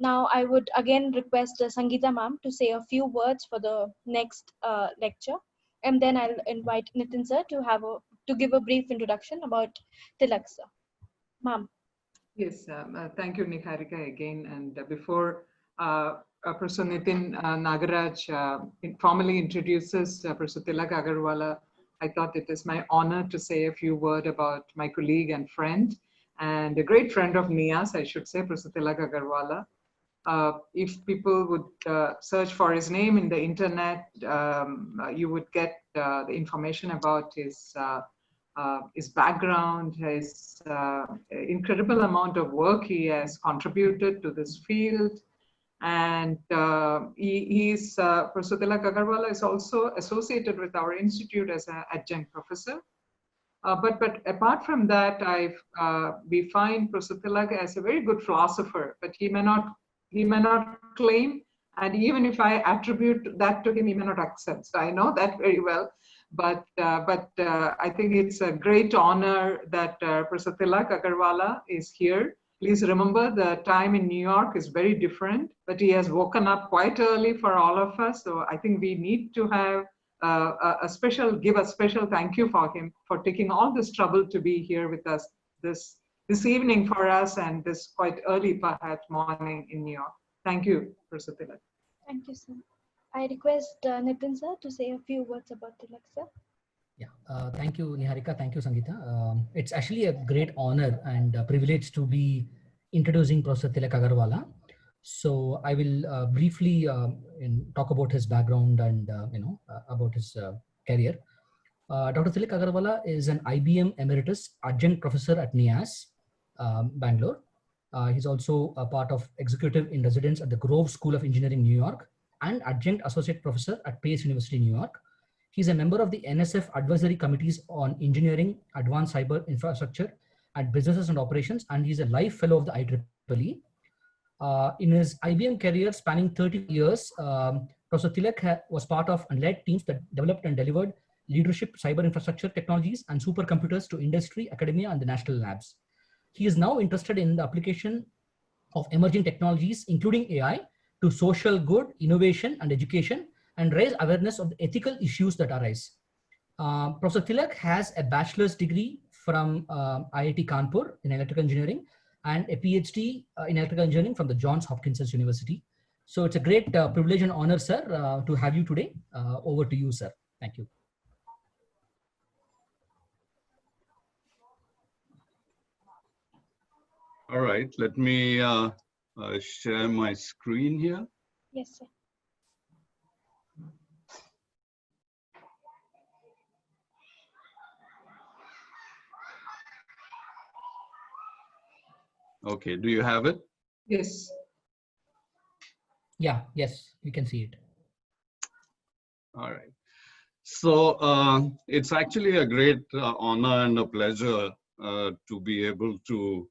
Now I would again request Sangeeta ma'am to say a few words for the next lecture, and then I'll invite Nitin sir to give a brief introduction about Tilak sir. Ma'am. Yes, thank you, Niharika, again. And before Professor Nitin Nagaraj formally introduces Professor Tilak Agerwala, I thought it is my honor to say a few words about my colleague and friend, and a great friend of NIAS, I should say, Professor Tilak Agerwala. If people would search for his name in the internet, you would get the information about his background, his incredible amount of work he has contributed to this field. And Professor Tilak Agerwala is also associated with our institute as an adjunct professor. But apart from that, we find Professor Tilak as a very good philosopher, but he may not claim, and even if I attribute that to him, he may not accept. So I know that very well. But I think it's a great honor that Professor Tilak Agerwala is here. Please remember the time in New York is very different, but he has woken up quite early for all of us. So I think we need to have give a special thank you for him for taking all this trouble to be here with us this evening for us, and this quite early perhaps morning in New York. Thank you, Professor Tilak. Thank you, sir. I request Nitin sir to say a few words about Tilak sir. Yeah, thank you, Niharika. Thank you, Sangeeta. It's actually a great honor and a privilege to be introducing Professor Tilak Agerwala. So I will briefly talk about his background and about his career. Dr. Tilak Agerwala is an IBM Emeritus Adjunct Professor at NIAS, Bangalore. He's also a part of Executive in Residence at the Grove School of Engineering, New York, and Adjunct Associate Professor at Pace University, New York. He's a member of the NSF Advisory Committees on Engineering, Advanced Cyber Infrastructure, and Businesses and Operations, and he's a Life Fellow of the IEEE. In his IBM career spanning 30 years, Professor Tilak was part of and led teams that developed and delivered leadership cyber infrastructure technologies and supercomputers to industry, academia, and the national labs. He is now interested in the application of emerging technologies, including AI, to social good, innovation, and education, and raise awareness of the ethical issues that arise. Professor Tilak has a bachelor's degree from IIT Kanpur in electrical engineering and a PhD in electrical engineering from the Johns Hopkins University. So it's a great privilege and honor, sir, to have you today. Over to you, sir. Thank you. All right, let me share my screen here. Yes, sir. Okay, do you have it? Yes. Yeah, yes, we can see it. All right. So it's actually a great honor and a pleasure to be able to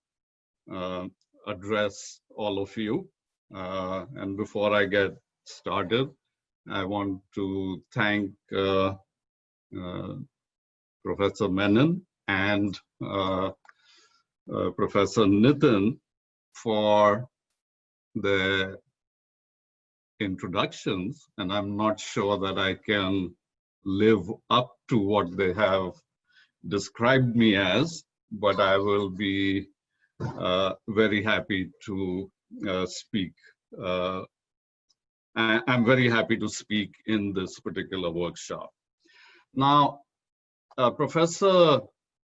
address all of you. And before I get started, I want to thank Professor Menon and Professor Nitin for the introductions, and I'm not sure that I can live up to what they have described me as, but I will be very happy to speak. I'm very happy to speak in this particular workshop. Now, Professor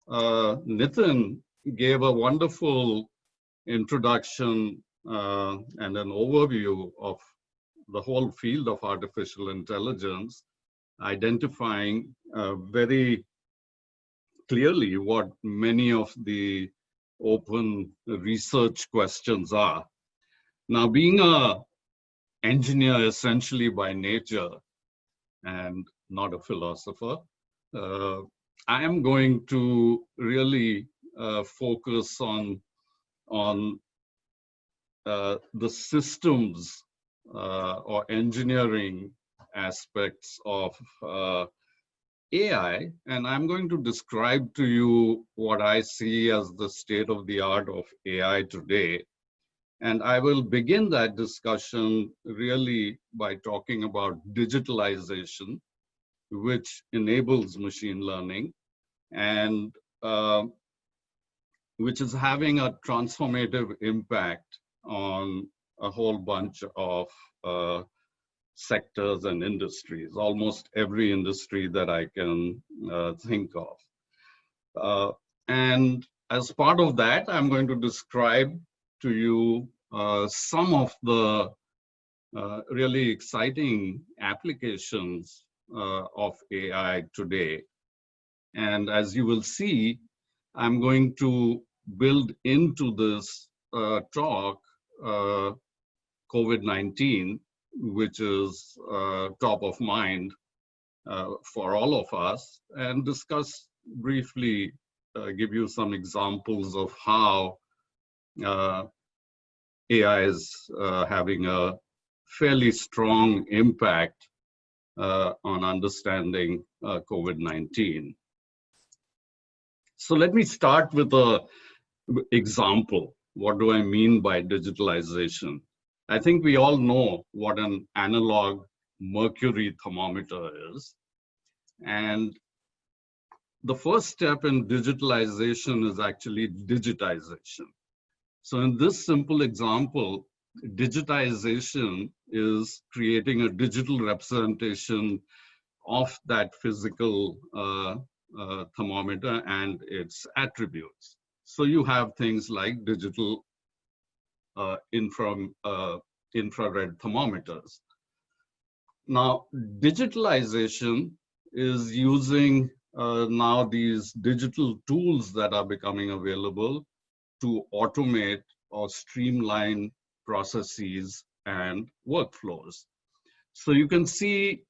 Nitin gave a wonderful introduction and an overview of the whole field of artificial intelligence, identifying very clearly what many of the open research questions are. Now, being an engineer essentially by nature and not a philosopher, I am going to really focus on the systems or engineering aspects of AI, and I'm going to describe to you what I see as the state of the art of AI today, And I will begin that discussion really by talking about digitalization, which enables machine learning and which is having a transformative impact on a whole bunch of sectors and industries, almost every industry that I can think of. And as part of that, I'm going to describe to you some of the really exciting applications of AI today. And as you will see, I'm going to build into this talk COVID-19, which is top of mind for all of us, and discuss briefly, give you some examples of how AI is having a fairly strong impact on understanding COVID-19. So let me start with an example. What do I mean by digitalization? I think we all know what an analog mercury thermometer is. And the first step in digitalization is actually digitization. So in this simple example, digitization is creating a digital representation of that physical thermometer and its attributes. So you have things like digital infrared thermometers. Now, digitalization is using now these digital tools that are becoming available to automate or streamline processes and workflows. So you can see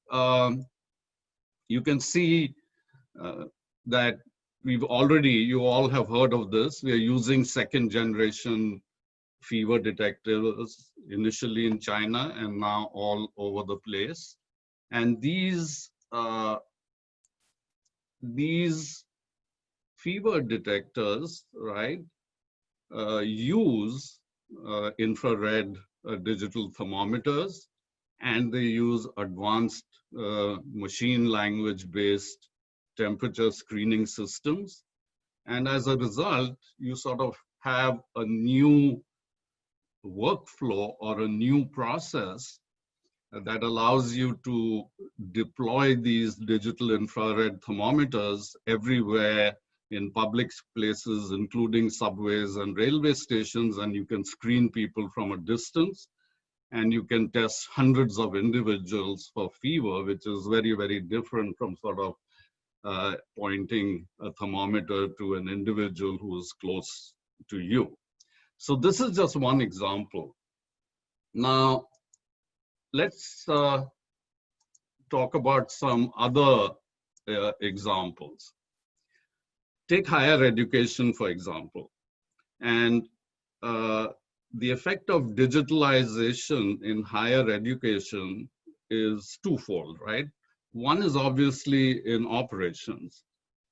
that you all have heard of this. We are using second generation fever detectors initially in China and now all over the place. And these fever detectors, right, use infrared digital thermometers, and they use advanced machine language based temperature screening systems. And as a result, you sort of have a new workflow or a new process that allows you to deploy these digital infrared thermometers everywhere in public places, including subways and railway stations, and you can screen people from a distance, and you can test hundreds of individuals for fever, which is very, very different from sort of pointing a thermometer to an individual who is close to you. So this is just one example. Now, let's talk about some other examples. Take higher education, for example. And the effect of digitalization in higher education is twofold, right? One is obviously in operations.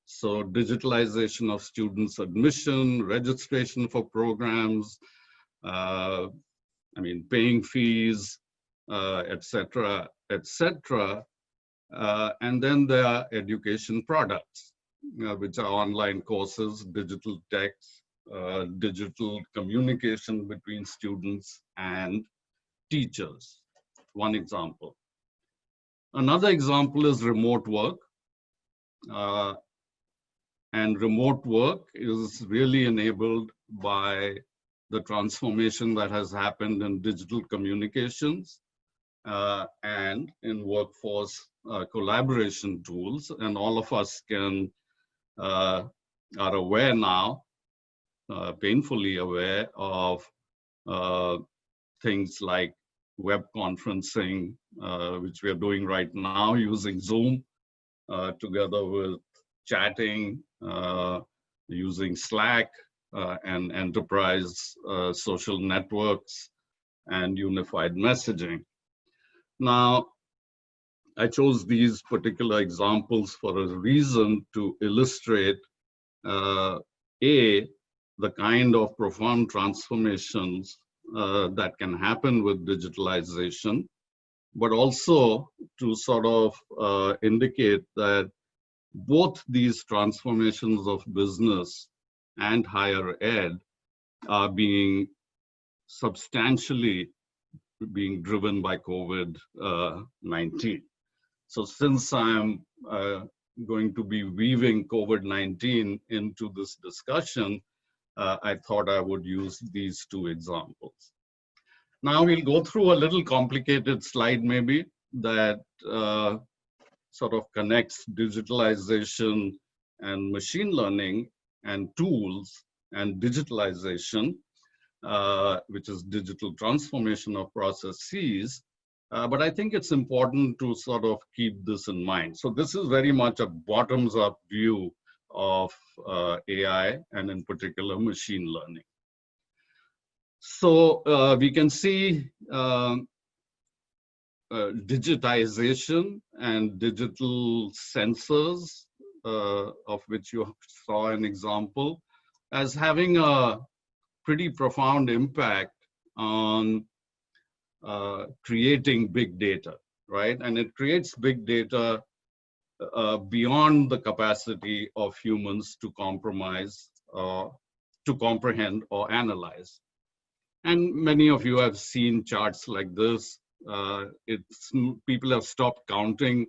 So digitalization of students' admission, registration for programs, paying fees, et cetera, et cetera. And then there are education products, which are online courses, digital texts, digital communication between students and teachers. One example. Another example is remote work. And remote work is really enabled by the transformation that has happened in digital communications and in workforce collaboration tools. And all of us are aware now, painfully aware of things like web conferencing, which we are doing right now using Zoom, together with chatting, using Slack and enterprise social networks and unified messaging. Now, I chose these particular examples for a reason to illustrate the kind of profound transformations that can happen with digitalization, but also to sort of indicate that both these transformations of business and higher ed are being substantially being driven by COVID-19. So since I'm going to be weaving COVID-19 into this discussion, I thought I would use these two examples. Now we'll go through a little complicated slide maybe that sort of connects digitalization and machine learning and tools and digitalization, which is digital transformation of processes. But I think it's important to sort of keep this in mind. So this is very much a bottoms-up view of AI and in particular machine learning. So we can see digitization and digital sensors, of which you saw an example, as having a pretty profound impact on creating big data, right? And it creates big data beyond the capacity of humans to comprehend or analyze. And many of you have seen charts like this. People have stopped counting,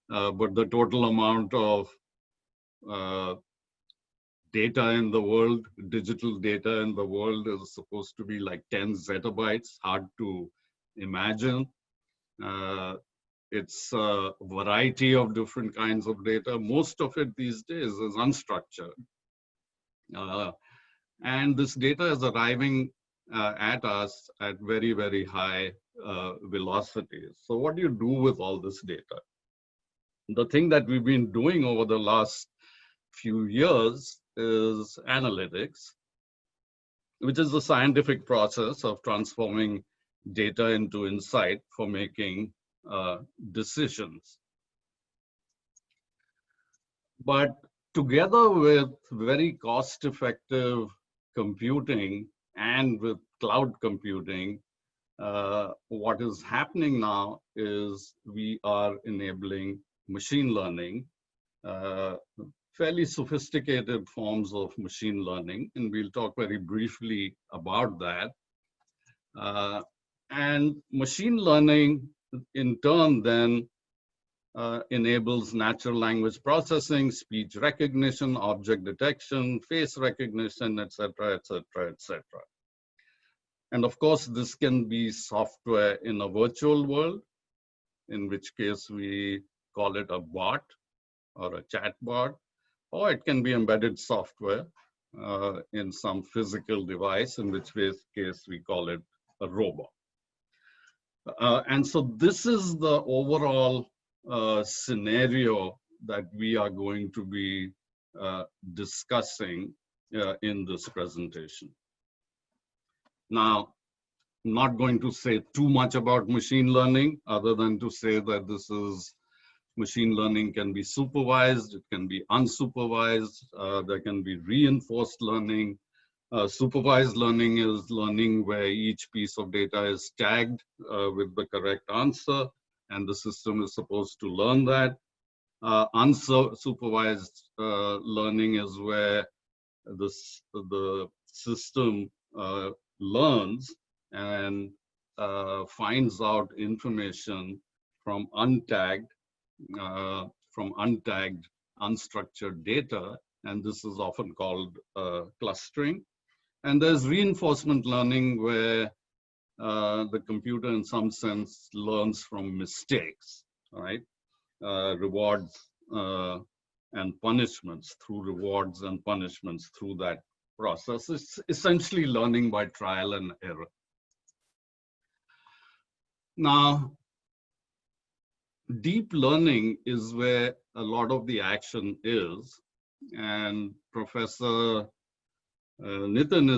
but the total amount of data in the world, digital data in the world, is supposed to be like 10 zettabytes, hard to imagine. It's a variety of different kinds of data. Most of it these days is unstructured. And this data is arriving at us at very, very high velocities. So what do you do with all this data? The thing that we've been doing over the last few years is analytics, which is the scientific process of transforming data into insight for making decisions. But together with very cost-effective computing and with cloud computing, what is happening now is we are enabling machine learning, fairly sophisticated forms of machine learning, and we'll talk very briefly about that. And machine learning, in turn, then enables natural language processing, speech recognition, object detection, face recognition, et cetera, et cetera, et cetera. And of course, this can be software in a virtual world, in which case we call it a bot or a chat bot, or it can be embedded software in some physical device, in which case we call it a robot. And so this is the overall scenario that we are going to be discussing in this presentation. Now, I'm not going to say too much about machine learning, other than to say that this is machine learning can be supervised, it can be unsupervised, there can be reinforced learning. Supervised learning is learning where each piece of data is tagged with the correct answer, and the system is supposed to learn that. Unsupervised learning is where the system learns and finds out information from untagged, unstructured data, and this is often called clustering. And there's reinforcement learning, where the computer, in some sense, learns from mistakes, right? Rewards and punishments, through rewards and punishments through that process. It's essentially learning by trial and error. Now, deep learning is where a lot of the action is, and Professor Nitin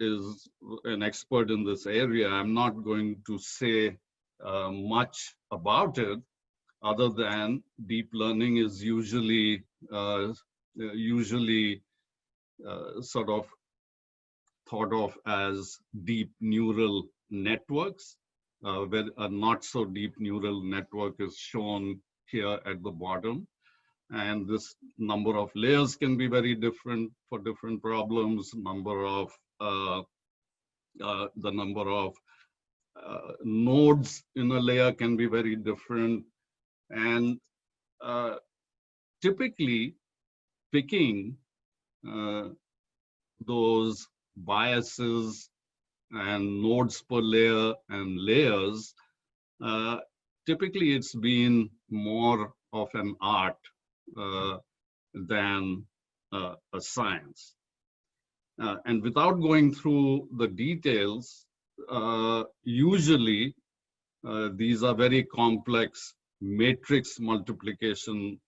is an expert in this area. I'm not going to say much about it, other than deep learning is usually sort of thought of as deep neural networks, where a not so deep neural network is shown here at the bottom. And this number of layers can be very different for different problems. The number of nodes in a layer can be very different. And typically picking those biases and nodes per layer and layers, typically it's been more of an art than a science. And without going through the details, usually these are very complex matrix multiplication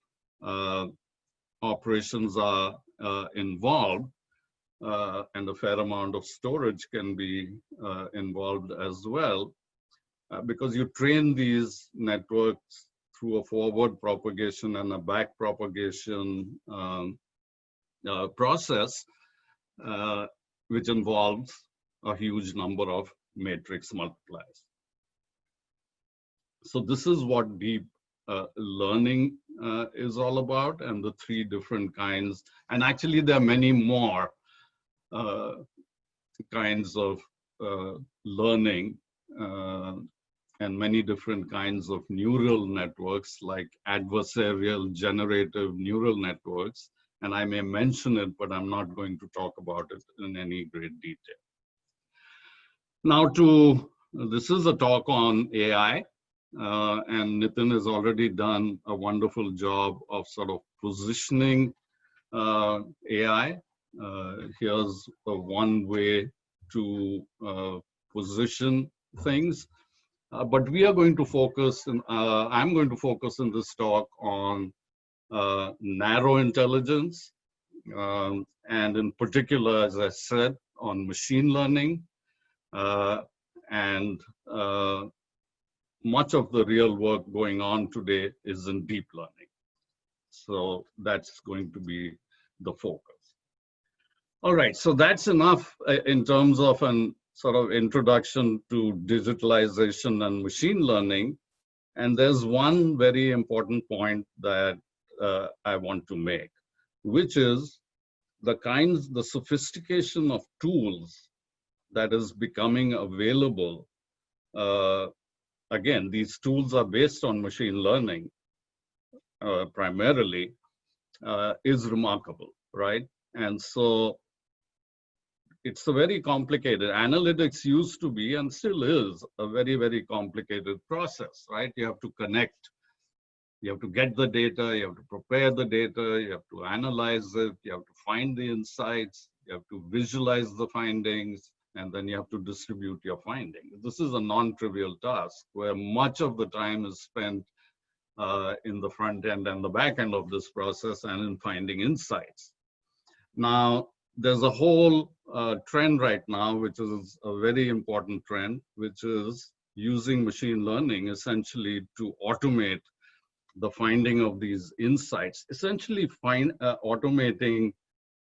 operations are involved, and a fair amount of storage can be involved as well, because you train these networks through a forward propagation and a back propagation process, which involves a huge number of matrix multipliers. So this is what deep learning is all about, and the three different kinds. And actually there are many more kinds of learning and many different kinds of neural networks, like adversarial generative neural networks. And I may mention it, but I'm not going to talk about it in any great detail. Now this is a talk on AI, and Nitin has already done a wonderful job of sort of positioning AI. Here's one way to position things. But we are going to focus, I'm going to focus in this talk on narrow intelligence, and in particular, as I said, on machine learning, and much of the real work going on today is in deep learning. So that's going to be the focus. All right, so that's enough in terms of an sort of introduction to digitalization and machine learning. And there's one very important point that I want to make, which is the sophistication of tools that is becoming available. Again, these tools are based on machine learning primarily, is remarkable, right? And so it's a very complicated, analytics used to be and still is a very, very complicated process, right? You have to connect, you have to get the data, you have to prepare the data, you have to analyze it, you have to find the insights, you have to visualize the findings, and then you have to distribute your findings. This is a non-trivial task where much of the time is spent in the front end and the back end of this process and in finding insights. Now, there's a whole trend right now, which is a very important trend, which is using machine learning essentially to automate the finding of these insights, essentially automating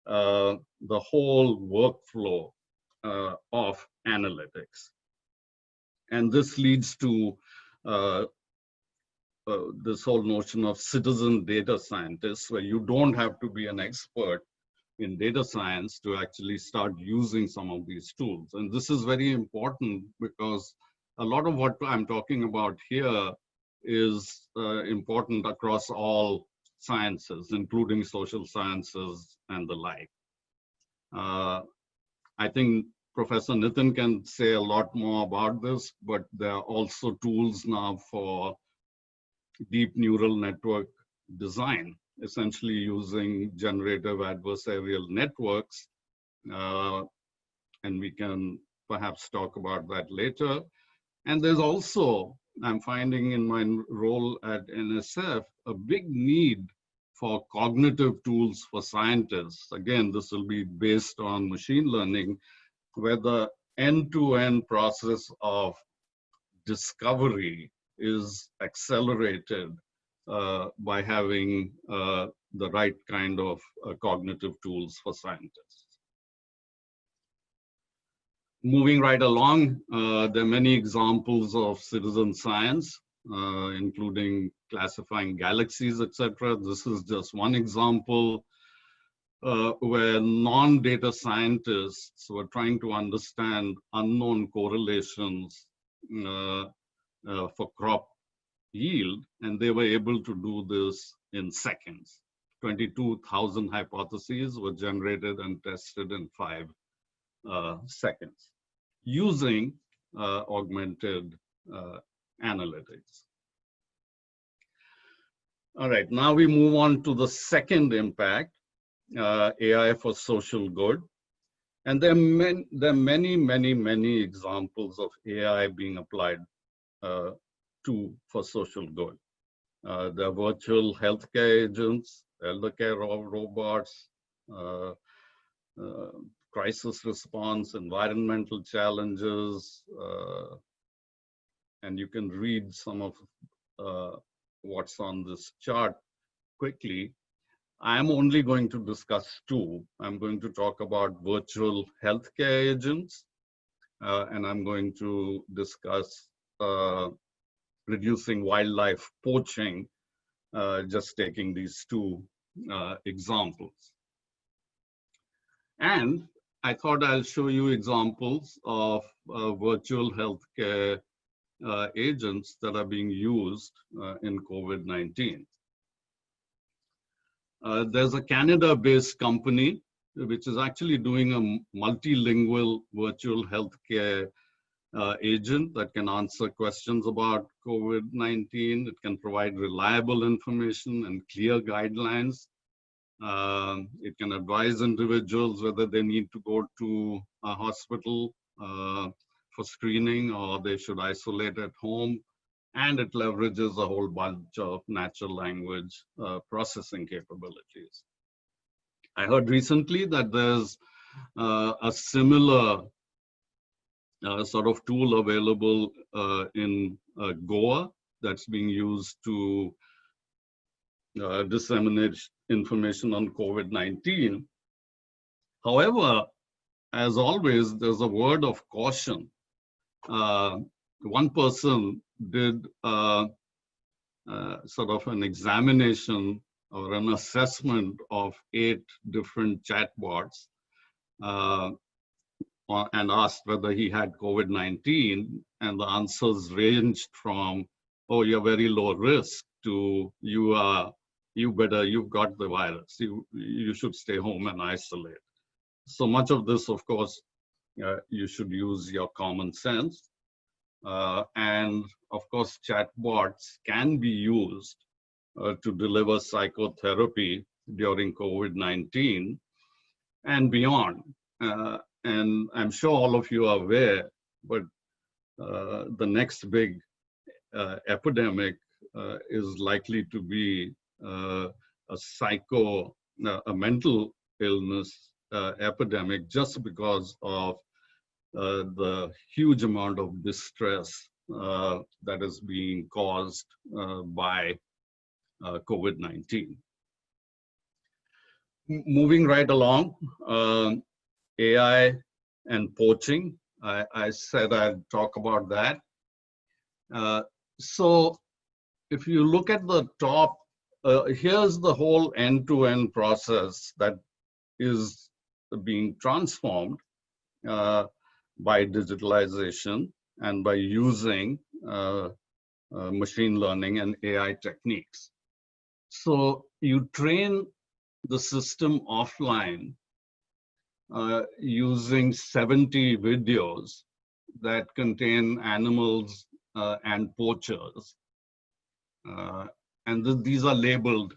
the whole workflow of analytics. And this leads to this whole notion of citizen data scientists, where you don't have to be an expert in data science to actually start using some of these tools. And this is very important because a lot of what I'm talking about here is important across all sciences, including social sciences and the like. I think Professor Nitin can say a lot more about this, but there are also tools now for deep neural network design, essentially using generative adversarial networks. And we can perhaps talk about that later. And there's also, I'm finding in my role at NSF, a big need for cognitive tools for scientists. Again, this will be based on machine learning, where the end-to-end process of discovery is accelerated by having the right kind of cognitive tools for scientists. moving right along, there are many examples of citizen science, including classifying galaxies, etc. This is just one example where non-data scientists were trying to understand unknown correlations for crop yield, and they were able to do this in seconds. 22,000 hypotheses were generated and tested in 5 seconds using augmented analytics. All right, now we move on to the second impact, AI for social good. And there are many examples of AI being applied for social good. There are virtual healthcare agents, elder care robots, crisis response, environmental challenges, and you can read some of what's on this chart quickly. I'm only going to discuss 2. I'm going to talk about virtual healthcare agents, and I'm going to discuss reducing wildlife poaching, just taking these 2 examples. And I thought I'll show you examples of virtual healthcare agents that are being used in COVID-19. There's a Canada-based company which is actually doing a multilingual virtual healthcare agent that can answer questions about COVID-19. It can provide reliable information and clear guidelines. It can advise individuals whether they need to go to a hospital for screening or they should isolate at home. And it leverages a whole bunch of natural language processing capabilities. I heard recently that there's a similar sort of tool available in Goa that's being used to disseminate information on COVID-19. However, as always, there's a word of caution. One person did sort of an examination or an assessment of 8 different chatbots and asked whether he had COVID-19, and the answers ranged from, oh, you're very low risk, to you've got the virus, you should stay home and isolate. So much of this, of course, you should use your common sense. And of course, chatbots can be used to deliver psychotherapy during COVID-19 and beyond. And I'm sure all of you are aware, but the next big epidemic is likely to be a mental illness epidemic, just because of the huge amount of distress that is being caused by COVID-19. Moving right along, AI and poaching. I said I'd talk about that. So if you look at the top, here's the whole end-to-end process that is being transformed by digitalization and by using machine learning and AI techniques. So you train the system offline using 70 videos that contain animals and poachers. And these are labeled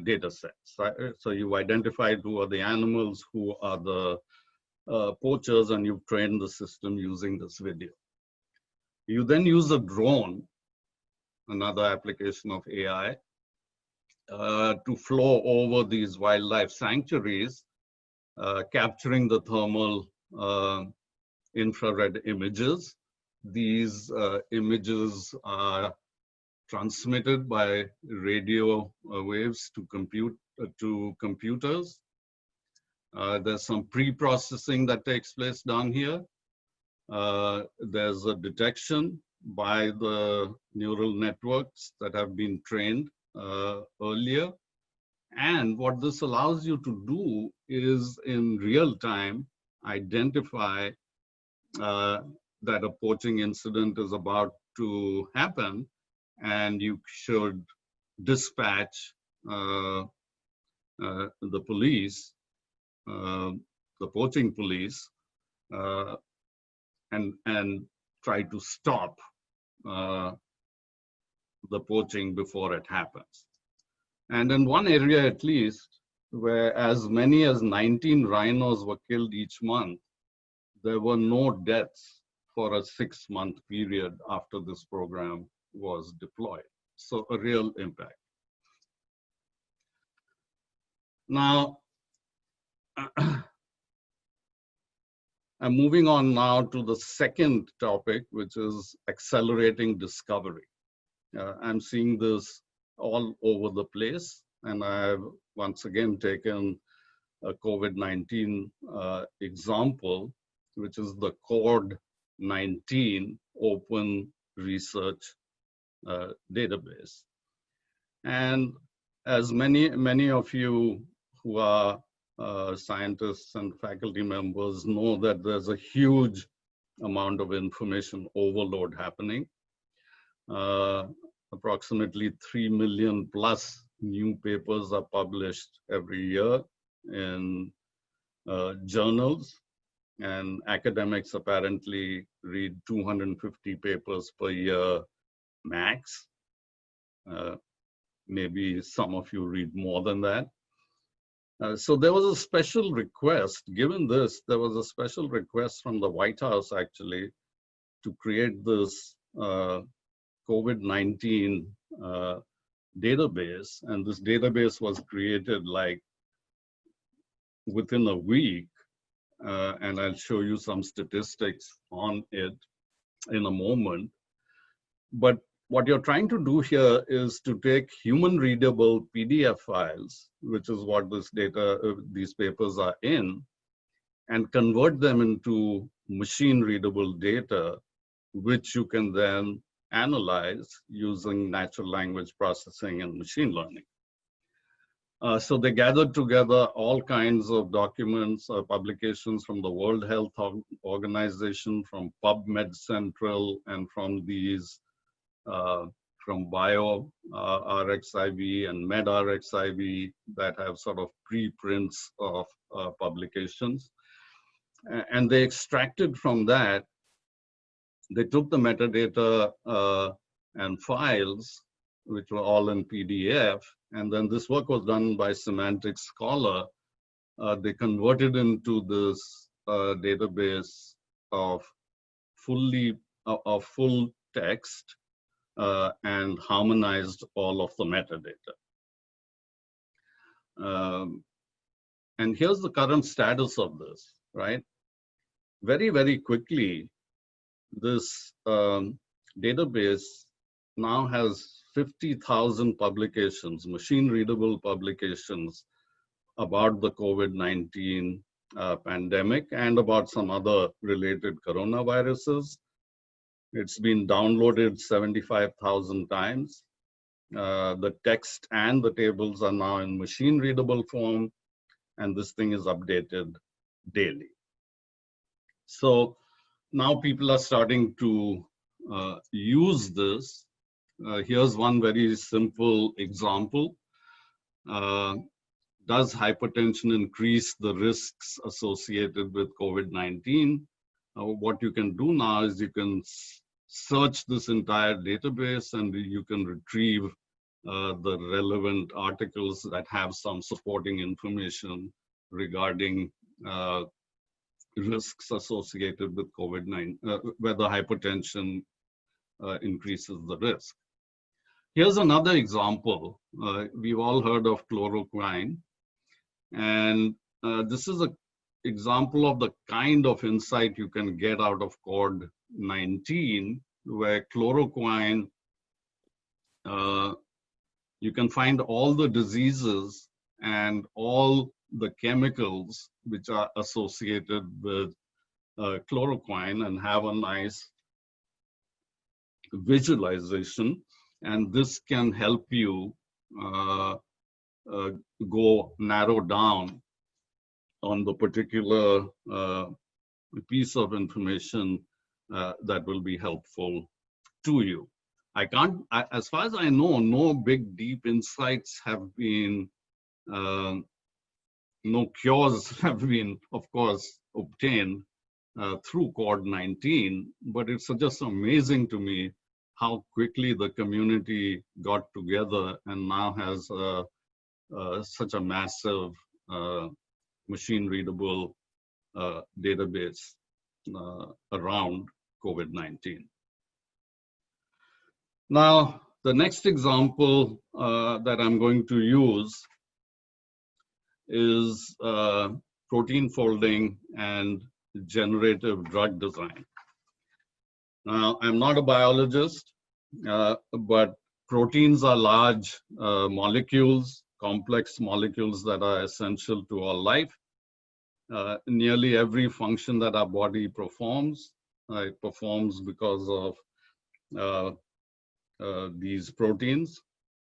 data sets. Right? So you've identified who are the animals, who are the poachers, and you've trained the system using this video. You then use a drone, another application of AI, to flow over these wildlife sanctuaries, capturing the thermal infrared images. These images are transmitted by radio waves to computers. There's some pre-processing that takes place down here. there's a detection by the neural networks that have been trained earlier. And what this allows you to do is in real time identify that a poaching incident is about to happen, and you should dispatch the police, the poaching police, and try to stop the poaching before it happens. And in one area at least, where as many as 19 rhinos were killed each month, there were no deaths for a 6-month period after this program was deployed. So a real impact. Now, I'm moving on now to the second topic, which is accelerating discovery. I'm seeing this all over the place, and I've once again taken a COVID-19 example, which is the CORD-19 Open Research Database. And as many of you who are scientists and faculty members know, that there's a huge amount of information overload happening. Approximately 3 million plus new papers are published every year in journals, and academics apparently read 250 papers per year max. Maybe some of you read more than that. So there was a special request, given this, there was a special request from the White House actually to create this COVID-19 database. And this database was created like within a week. And I'll show you some statistics on it in a moment. But what you're trying to do here is to take human readable PDF files, which is what this data, these papers are in, and convert them into machine readable data, which you can then analyze using natural language processing and machine learning. So they gathered together all kinds of documents, publications from the World Health Organization, from PubMed Central, and from these from Bio RXIV and Med RXIV that have sort of preprints of publications. And they extracted from that, they took the metadata and files, which were all in PDF, and then this work was done by Semantic Scholar. They converted into this database of full text and harmonized all of the metadata. And here's the current status of this, right? Very, very quickly, this database now has 50,000 publications, machine-readable publications about the COVID-19 pandemic and about some other related coronaviruses. It's been downloaded 75,000 times. The text and the tables are now in machine-readable form, and this thing is updated daily. So now people are starting to use this. Here's one very simple example. Does hypertension increase the risks associated with COVID-19? What you can do now is you can search this entire database and you can retrieve the relevant articles that have some supporting information regarding risks associated with COVID-19, whether hypertension increases the risk. Here's another example. We've all heard of chloroquine, and this is an example of the kind of insight you can get out of CORD-19, where chloroquine, you can find all the diseases and all the chemicals which are associated with chloroquine and have a nice visualization, and this can help you go narrow down on the particular piece of information that will be helpful to you. As far as I know, no big deep insights have been, no cures have been, of course, obtained through COVID-19, but it's just amazing to me how quickly the community got together and now has such a massive machine-readable database around COVID-19. Now, the next example that I'm going to use is protein folding and generative drug design. Now, I'm not a biologist, but proteins are large molecules, complex molecules that are essential to our life. Nearly every function that our body performs, it performs because of these proteins.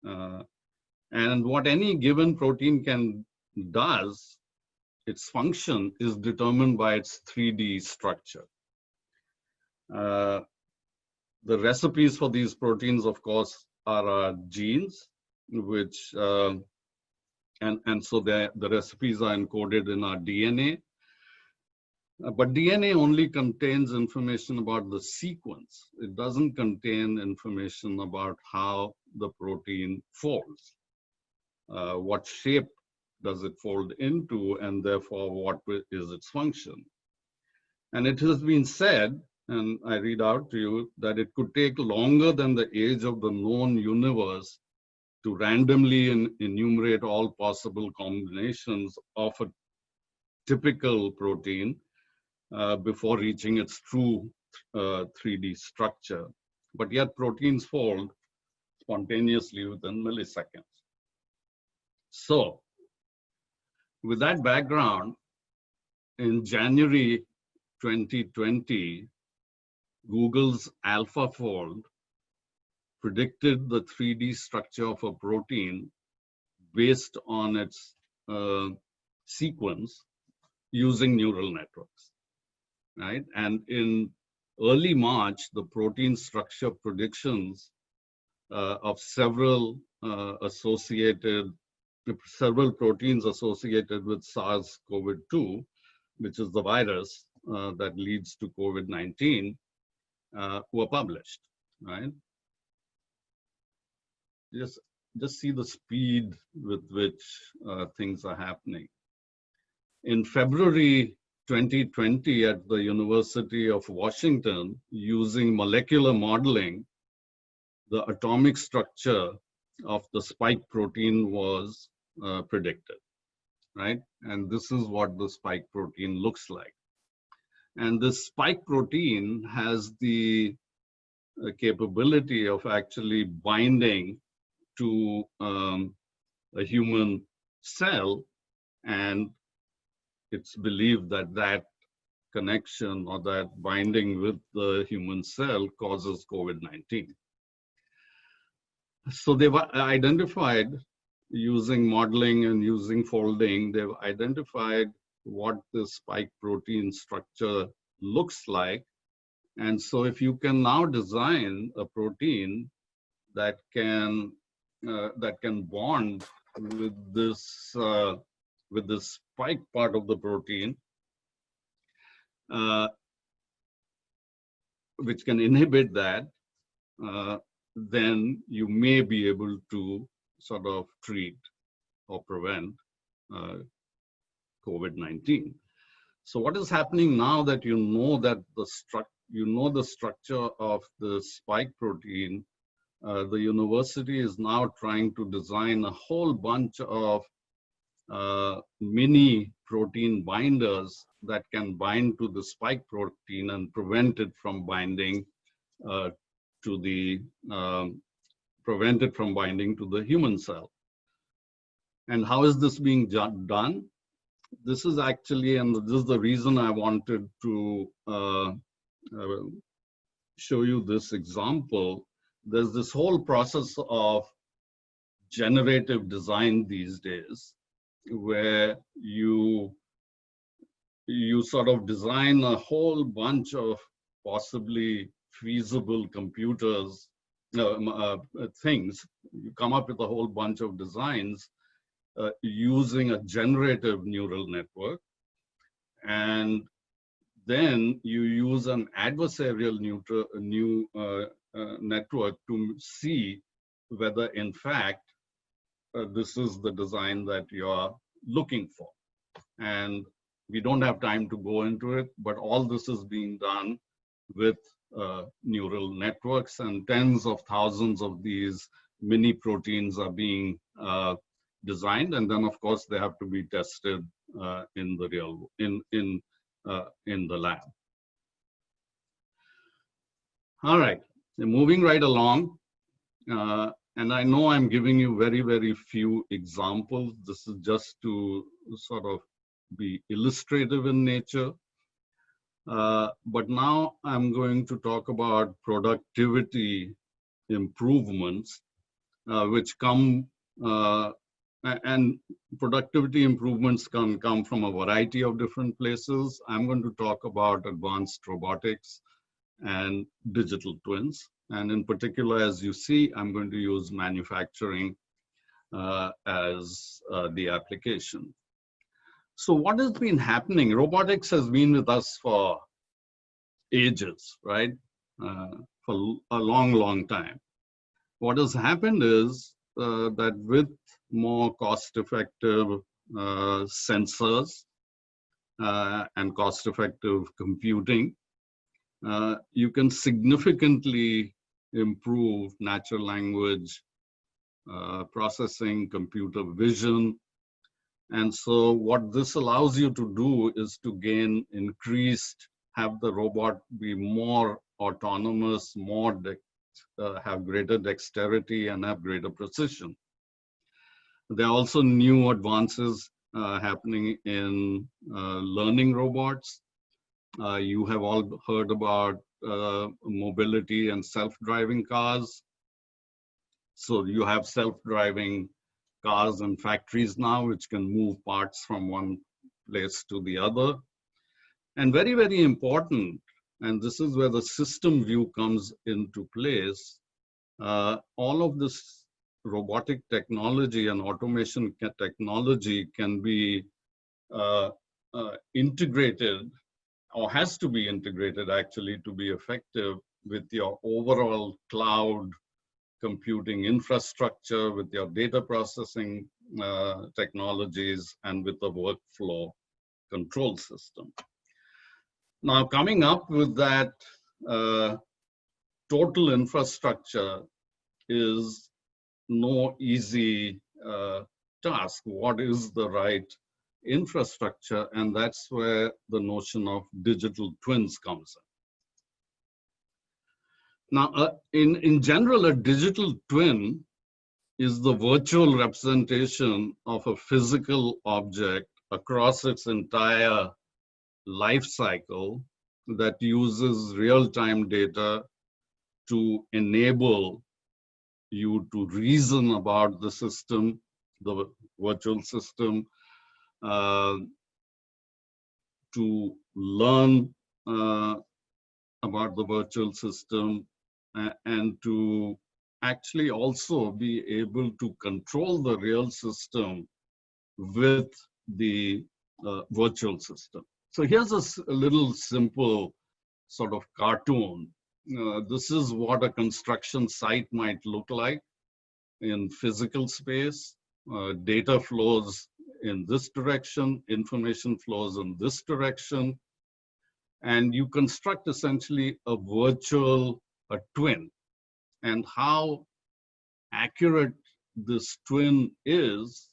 And what any given protein does, its function is determined by its 3D structure. The recipes for these proteins, of course, are our genes, which, and so the recipes are encoded in our DNA. But DNA only contains information about the sequence. It doesn't contain information about how the protein folds. What shape does it fold into, and therefore what is its function? And it has been said, and I read out to you, that it could take longer than the age of the known universe to randomly enumerate all possible combinations of a typical protein before reaching its true 3D structure. But yet proteins fold spontaneously within milliseconds. So, with that background, in January 2020, Google's AlphaFold predicted the 3D structure of a protein based on its sequence using neural networks, right? And in early March, the protein structure predictions of several proteins associated with SARS-CoV-2, which is the virus that leads to COVID-19, were published, right? Just see the speed with which things are happening. In February 2020, at the University of Washington, using molecular modeling, the atomic structure of the spike protein was predicted, right? And this is what the spike protein looks like. And this spike protein has the capability of actually binding to a human cell, and it's believed that that connection or that binding with the human cell causes COVID-19. So they've identified, using modeling and using folding, they've identified what the spike protein structure looks like. And so if you can now design a protein that can bond with this spike part of the protein, which can inhibit that, then you may be able to sort of treat or prevent COVID-19. So what is happening now that you know that the structure of the spike protein, the university is now trying to design a whole bunch of mini protein binders that can bind to the spike protein and prevent it from binding to the human cell. And how is this being done? this is actually, and this is the reason I wanted to show you this example. There's this whole process of generative design these days, where you sort of design a whole bunch of possibly feasible computers, things. You come up with a whole bunch of designs using a generative neural network, and then you use an adversarial network to see whether in fact this is the design that you're looking for. And we don't have time to go into it, but all this is being done with neural networks, and tens of thousands of these mini proteins are being designed, and then of course they have to be tested in the in the lab. All right, moving right along, and I know I'm giving you very, very few examples. This is just to sort of be illustrative in nature. But now I'm going to talk about productivity improvements, which come, and productivity improvements can come from a variety of different places. I'm going to talk about advanced robotics and digital twins. And in particular, as you see, I'm going to use manufacturing as the application. So what has been happening? Robotics has been with us for ages, right? For a long, long time. What has happened is that with more cost-effective sensors and cost-effective computing, you can significantly improve natural language processing, computer vision. And so what this allows you to do is to gain increased, have the robot be more autonomous, have greater dexterity and have greater precision. There are also new advances happening in learning robots. You have all heard about mobility and self-driving cars. So you have self-driving cars in factories now, which can move parts from one place to the other. And very, very important, and this is where the system view comes into place, all of this robotic technology and automation technology can be integrated, or has to be integrated actually to be effective with your overall cloud computing infrastructure, with your data processing technologies, and with the workflow control system. Now, coming up with that total infrastructure is no easy task. What is the right infrastructure? And that's where the notion of digital twins comes in. Now, in general, a digital twin is the virtual representation of a physical object across its entire life cycle that uses real-time data to enable you to reason about the system, the virtual system, to learn about the virtual system, and to actually also be able to control the real system with the virtual system. So here's a little simple sort of cartoon. This is what a construction site might look like in physical space. Data flows in this direction, information flows in this direction, and you construct essentially a virtual twin. And how accurate this twin is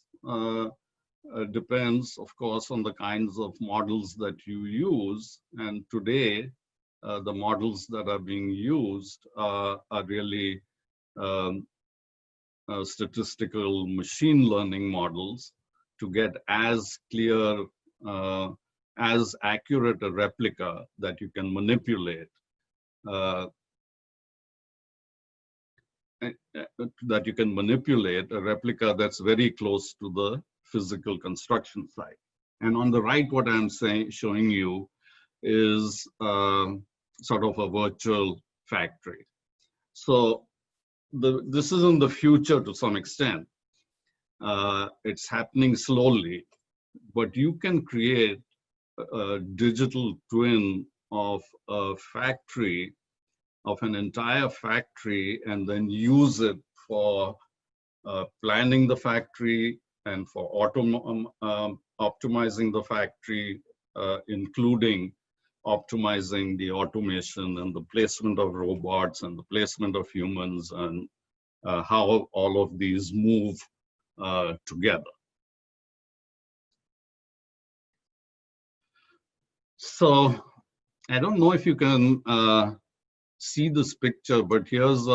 depends, of course, on the kinds of models that you use. And today, the models that are being used are really statistical machine learning models to get as clear as accurate a replica that you can manipulate, uh, a replica that's very close to the physical construction site. And on the right, what I'm showing you is sort of a virtual factory. So this is in the future to some extent. It's happening slowly, but you can create a digital twin of a factory, of an entire factory, and then use it for planning the factory and for optimizing the factory, including optimizing the automation and the placement of robots and the placement of humans, and how all of these move together. So I don't know if you can see this picture, but here's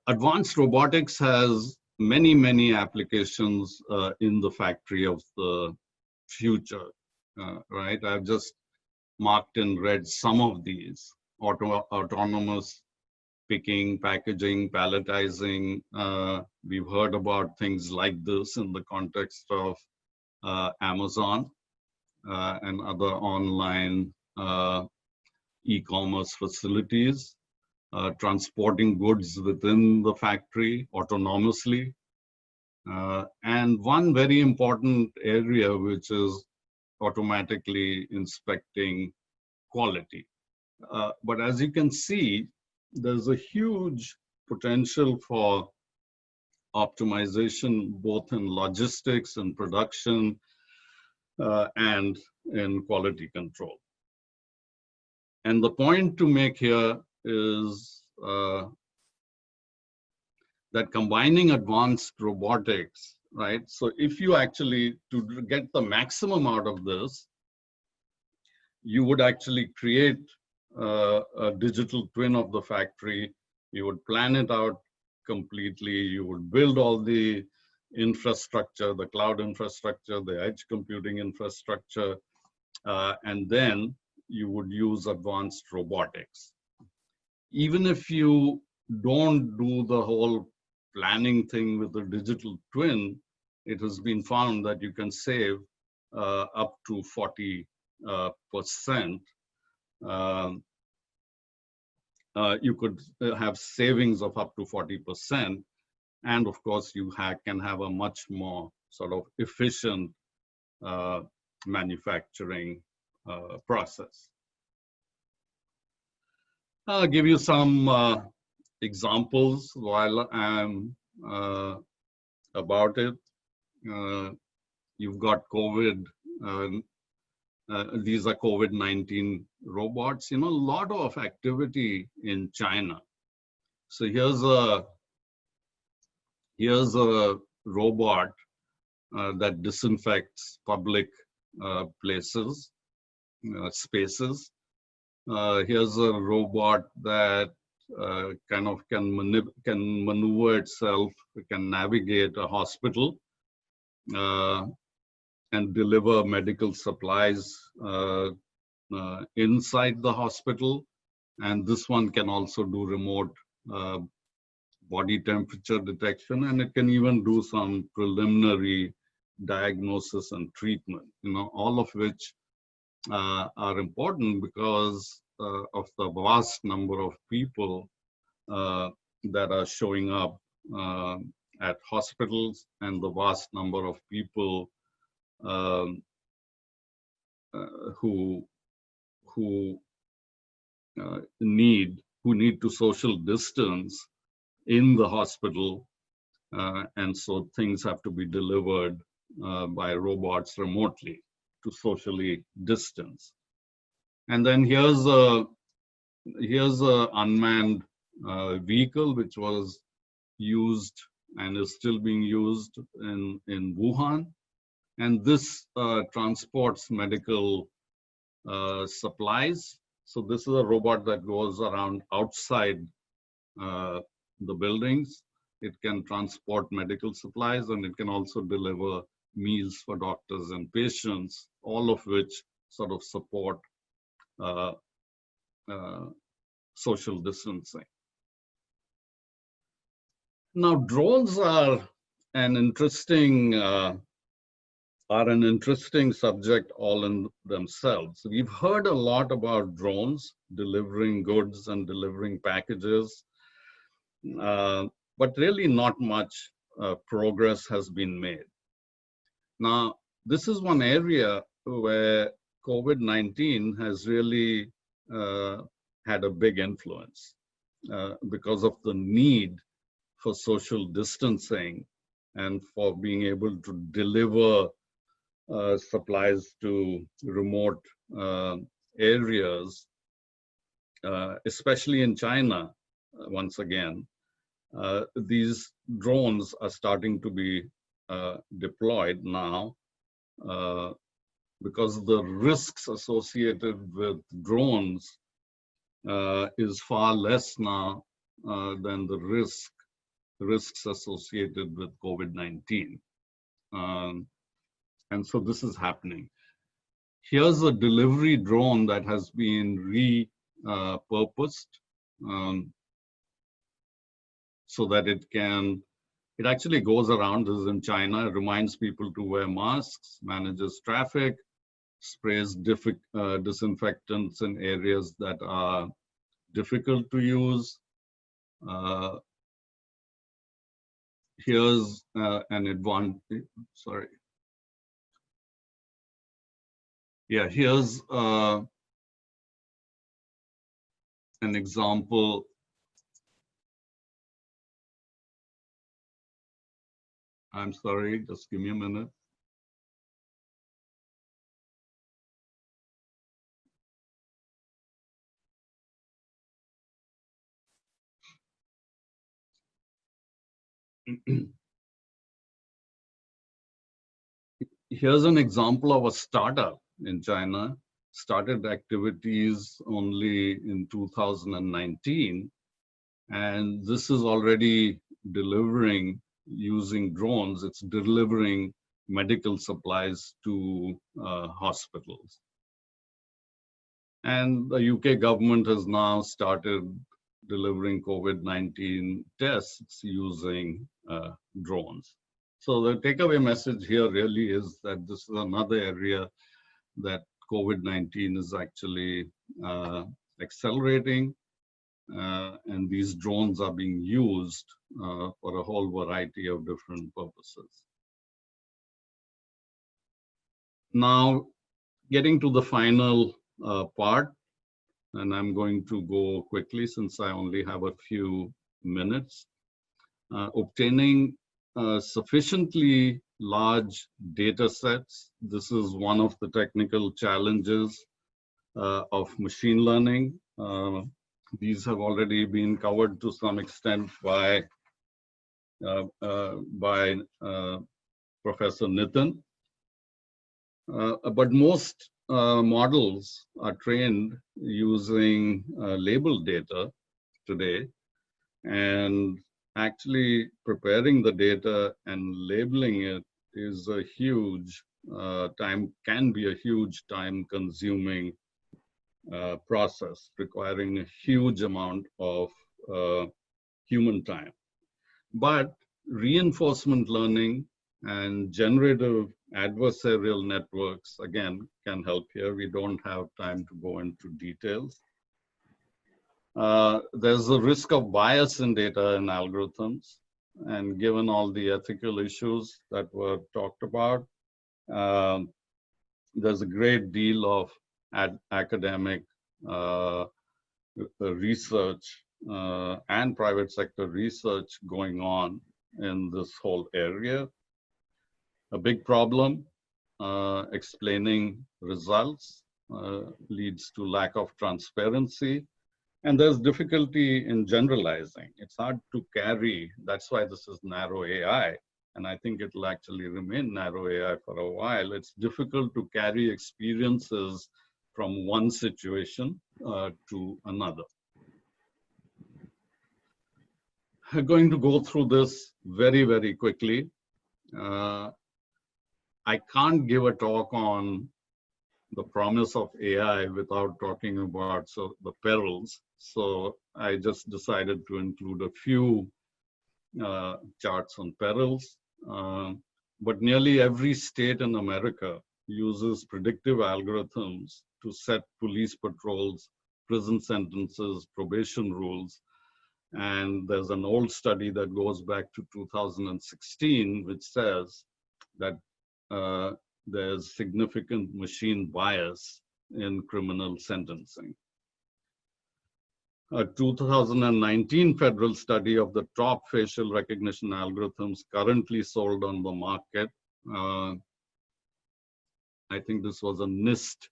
advanced robotics has many, many applications in the factory of the future, right? I've just marked in red some of these: autonomous picking, packaging, palletizing. We've heard about things like this in the context of Amazon and other online e-commerce facilities, transporting goods within the factory autonomously. And one very important area, which is automatically inspecting quality. But as you can see, there's a huge potential for optimization, both in logistics and production and in quality control. And the point to make here is that combining advanced robotics, right? So if you actually, to get the maximum out of this, you would actually create a digital twin of the factory. You would plan it out completely. You would build all the infrastructure, the cloud infrastructure, the edge computing infrastructure, and then you would use advanced robotics. Even if you don't do the whole planning thing with the digital twin, it has been found that you can save up to 40%. You could have savings of up to 40%. And of course, you can have a much more sort of efficient manufacturing process. I'll give you some examples while I'm about it. You've got COVID. These are COVID-19 robots. You know, a lot of activity in China. So here's a robot that disinfects public places, spaces. Here's a robot that kind of can maneuver itself, can navigate a hospital and deliver medical supplies inside the hospital. And this one can also do remote body temperature detection, and it can even do some preliminary diagnosis and treatment, you know, all of which are important because of the vast number of people that are showing up at hospitals, and the vast number of people who need to social distance in the hospital, and so things have to be delivered by robots remotely to socially distance. And then here's a unmanned vehicle which was used and is still being used in Wuhan, and this transports medical supplies. So this is a robot that goes around outside the buildings. It can transport medical supplies, and it can also deliver meals for doctors and patients, all of which sort of support uh, social distancing. Now, drones are an interesting subject all in themselves. We've heard a lot about drones delivering goods and delivering packages, but really not much progress has been made. Now, this is one area where COVID-19 has really had a big influence because of the need for social distancing and for being able to deliver supplies to remote areas, especially in China, once again. These drones are starting to be deployed now because the risks associated with drones is far less now than the risks associated with COVID-19. And so this is happening. Here's a delivery drone that has been repurposed so that it actually goes around. This is in China. It reminds people to wear masks, manages traffic, sprays disinfectants in areas that are difficult to use. Here's an advantage, sorry. Yeah, here's an example. I'm sorry, just give me a minute. Here's an example of a startup in China, started activities only in 2019. And this is already delivering, using drones, it's delivering medical supplies to hospitals. And the UK government has now started delivering COVID-19 tests using drones. So the takeaway message here really is that this is another area that COVID-19 is actually accelerating, and these drones are being used for a whole variety of different purposes. Now, getting to the final part, and I'm going to go quickly since I only have a few minutes. Obtaining sufficiently large data sets. This is one of the technical challenges of machine learning. These have already been covered to some extent by Professor Nitin. But most models are trained using labeled data today, and actually preparing the data and labeling it is a huge can be a huge time-consuming process, requiring a huge amount of human time. But reinforcement learning and generative adversarial networks, again, can help here. We don't have time to go into details. There's a risk of bias in data and algorithms. And given all the ethical issues that were talked about, there's a great deal of academic research and private sector research going on in this whole area. A big problem, explaining results leads to lack of transparency. And there's difficulty in generalizing. It's hard to carry. That's why this is narrow AI. And I think it'll actually remain narrow AI for a while. It's difficult to carry experiences from one situation to another. I'm going to go through this very, very quickly. I can't give a talk on the promise of AI without talking about the perils. So I just decided to include a few charts on perils. But nearly every state in America uses predictive algorithms to set police patrols, prison sentences, probation rules. And there's an old study that goes back to 2016, which says that there's significant machine bias in criminal sentencing. A 2019 federal study of the top facial recognition algorithms currently sold on the market. I think this was a NIST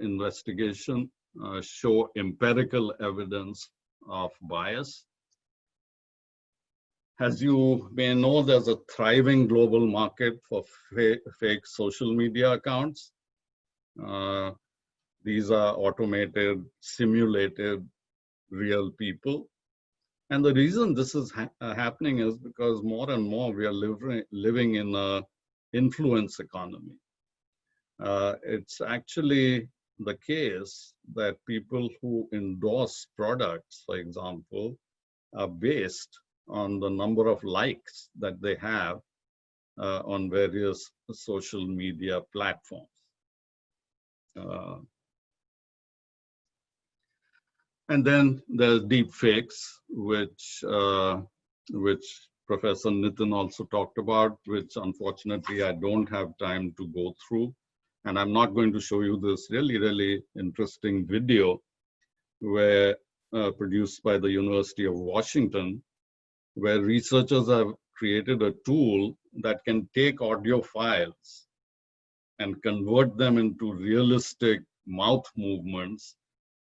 investigation, show empirical evidence of bias. As you may know, there's a thriving global market for fake social media accounts. These are automated, simulated, real people. And the reason this is happening is because more and more we are living in an influence economy. It's actually the case that people who endorse products, for example, are based on the number of likes that they have on various social media platforms. And then there's deep fakes, which Professor Nitin also talked about, which unfortunately I don't have time to go through. And I'm not going to show you this really interesting video where produced by the University of Washington, where researchers have created a tool that can take audio files and convert them into realistic mouth movements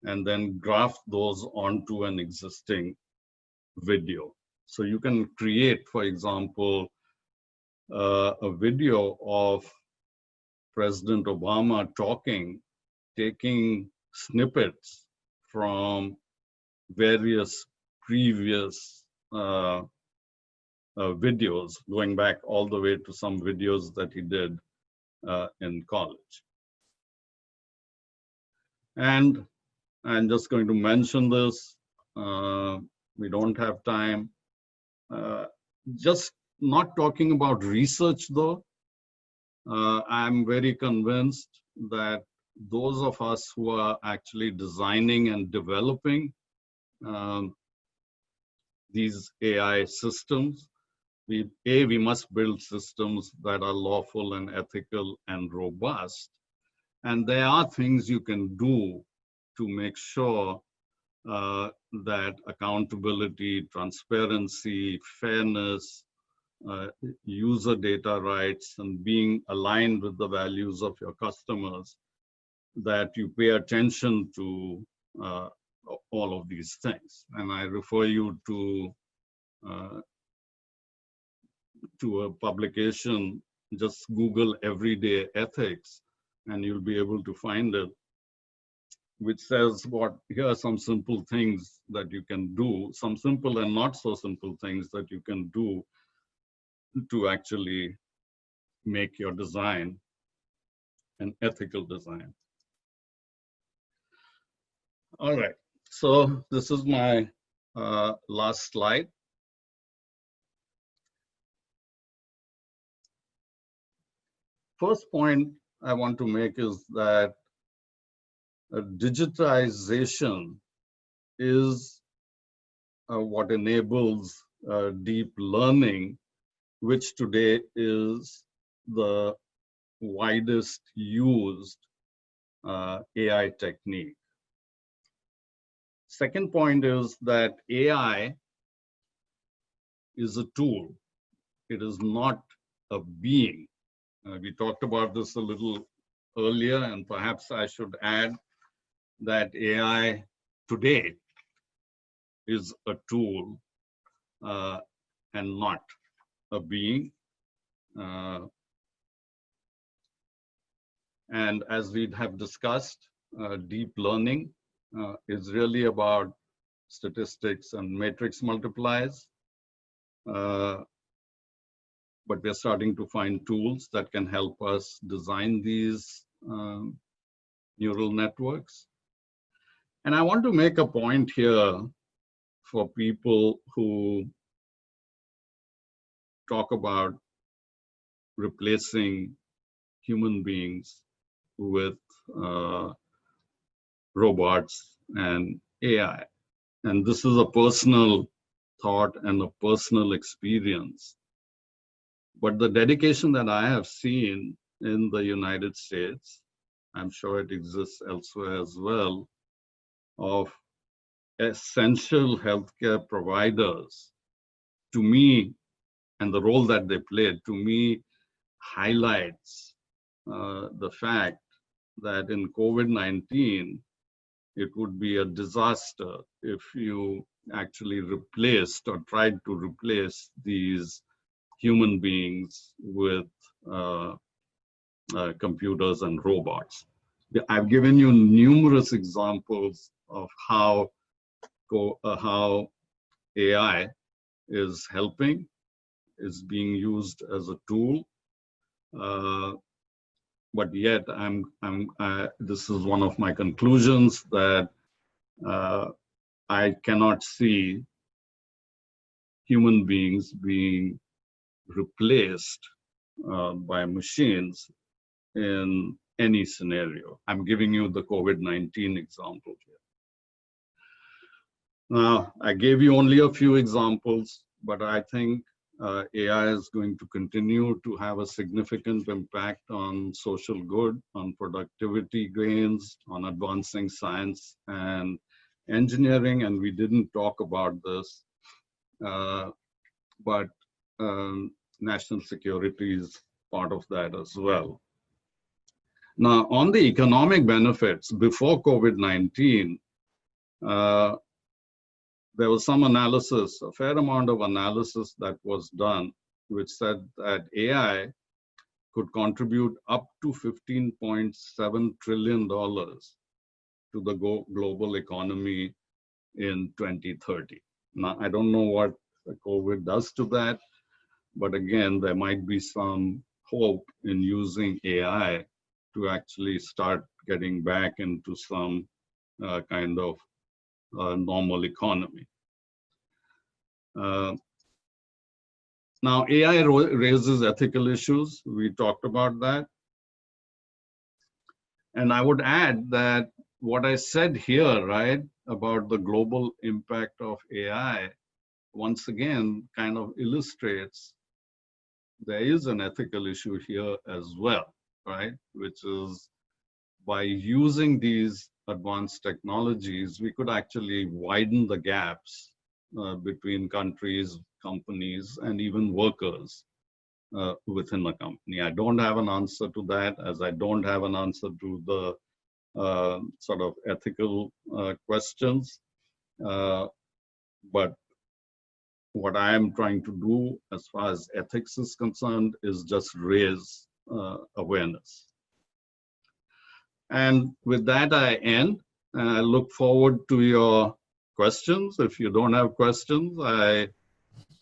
and then graft those onto an existing video. So you can create, for example, a video of President Obama talking, taking snippets from various previous videos, going back all the way to some videos that he did in college. And I'm just going to mention this. We don't have time. Just not talking about research though. I'm very convinced that those of us who are actually designing and developing these AI systems, we must build systems that are lawful and ethical and robust. And there are things you can do to make sure that accountability, transparency, fairness, user data rights, and being aligned with the values of your customers, that you pay attention to all of these things. And I refer you to a publication, just Google everyday ethics, and you'll be able to find it, which says here are some simple things that you can do, some simple and not so simple things that you can do to actually make your design an ethical design. All right, so this is my last slide. First point I want to make is that digitization is what enables deep learning, which today is the widest used AI technique. Second point is that AI is a tool. It is not a being. We talked about this a little earlier, and perhaps I should add that AI today is a tool and not a being. And as we have discussed, deep learning is really about statistics and matrix multipliers. but we're starting to find tools that can help us design these neural networks. And I want to make a point here for people who talk about replacing human beings with robots and AI. And this is a personal thought and a personal experience. But the dedication that I have seen in the United States, I'm sure it exists elsewhere as well, of essential healthcare providers, to me, and the role that they played, to me, highlights the fact that in COVID-19, it would be a disaster if you actually replaced or tried to replace these human beings with computers and robots. I've given you numerous examples of how AI is helping, is being used as a tool, but yet this is one of my conclusions, that I cannot see human beings being replaced by machines in any scenario. I'm giving you the COVID-19 example here. Now, I gave you only a few examples, but I think AI is going to continue to have a significant impact on social good, on productivity gains, on advancing science and engineering. And we didn't talk about this, but national security is part of that as well. Now, on the economic benefits, before COVID-19, there was some analysis, a fair amount of analysis that was done, which said that AI could contribute up to $15.7 trillion to the global economy in 2030. Now, I don't know what COVID does to that, but again, there might be some hope in using AI to actually start getting back into some kind of normal economy. Now, AI raises ethical issues. We talked about that. And I would add that what I said here, right, about the global impact of AI, once again, kind of illustrates there is an ethical issue here as well, right? Which is, by using these advanced technologies, we could actually widen the gaps between countries, companies, and even workers within a company. I don't have an answer to that, as I don't have an answer to the sort of ethical questions. But what I am trying to do as far as ethics is concerned is just raise awareness. And with that, I end. I look forward to your questions. If you don't have questions, I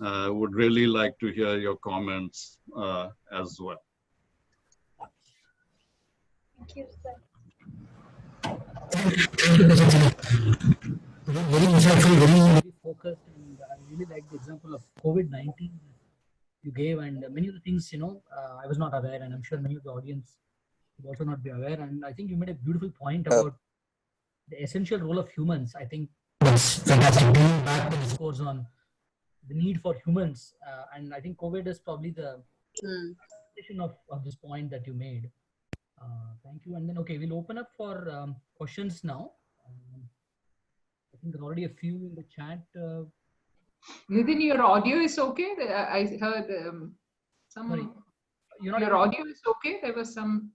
would really like to hear your comments as well. Thank you, sir. Very insightful, very focused, and I really like the example of COVID-19 you gave, and many of the things, I was not aware, and I'm sure many of the audience would also not be aware. And I think you made a beautiful point about the essential role of humans. I think it's fantastic bringing back the discourse on the need for humans, and I think COVID is probably the foundation of this point that you made. Thank you. And then, okay, we'll open up for questions now. I think there are already a few in the chat. Nitin, your audio is okay? I heard some. Sorry, your audio is okay? There was some.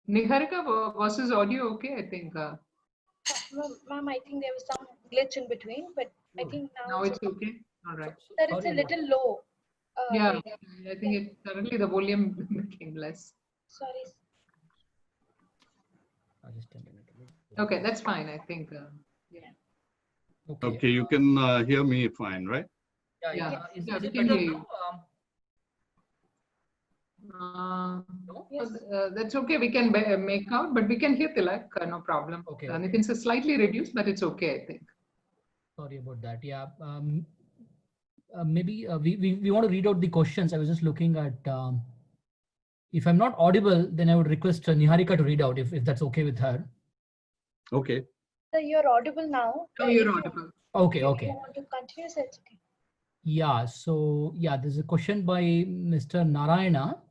Niharika, was his audio okay? I think. Ma'am, I think there was some glitch in between, but I think now it's okay. All right. That it's a little low. Yeah, I think suddenly the volume became less. Sorry. Just a minute. Okay, that's fine. I think. Yeah. Okay, you can hear me fine, right? Yeah. Is it we better can hear you. now? Yes. That's okay. We can make out, but we can hear Tilak. No problem. Okay. Nitin is slightly reduced, but it's okay, I think. Sorry about that. Yeah. Maybe we want to read out the questions. I was just looking at. If I'm not audible, then I would request Niharika to read out if that's okay with her. Okay. So you're audible now. Oh, you're audible. Okay. If Okay. you want to continue, so it's okay. Yeah. So yeah, there's a question by Mr. Narayana.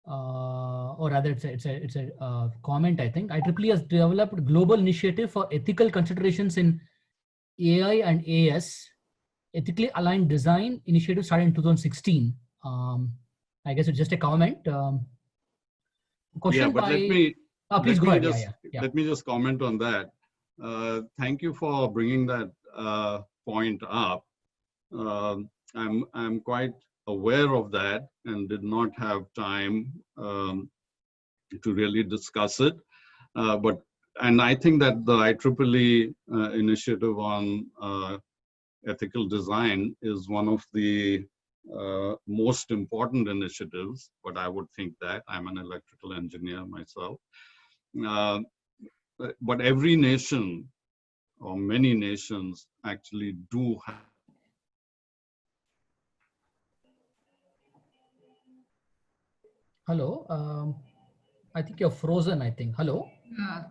Or rather, it's a comment. I think IEEE has developed global initiative for ethical considerations in AI and AS. Ethically aligned design initiative started in 2016. I guess it's just a comment. Question Yeah, but by. let Please go me ahead. just, Yeah. Let me just comment on that. Thank you for bringing that point up. I'm quite aware of that and did not have time to really discuss it. And I think that the IEEE initiative on ethical design is one of the most important initiatives, but I would think that I'm an electrical engineer myself. But every nation or many nations actually do have. Hello. I think you're frozen. I think. Hello.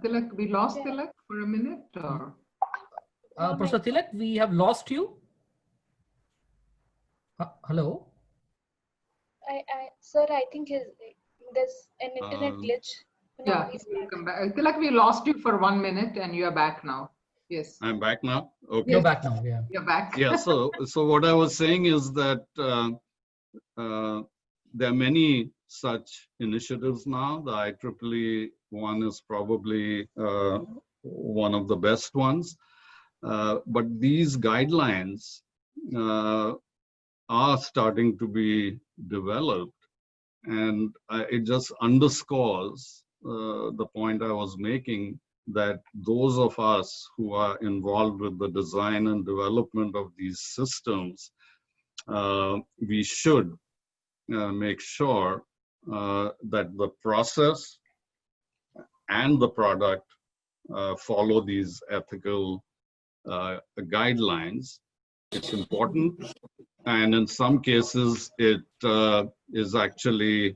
Tilak, we lost Tilak for a minute, or? Professor Tilak, we have lost you. Hello. Sir, I think there's an internet glitch. Yeah, we'll come back. Tilak, we lost you for 1 minute, and you are back now. Yes. I'm back now. Okay. You're back now. Yeah. You're back. Yeah. So what I was saying is that there are many such initiatives now. The IEEE one is probably one of the best ones. But these guidelines are starting to be developed. And it just underscores the point I was making, that those of us who are involved with the design and development of these systems, we should make sure that the process and the product follow these ethical guidelines. It's important, and in some cases it is actually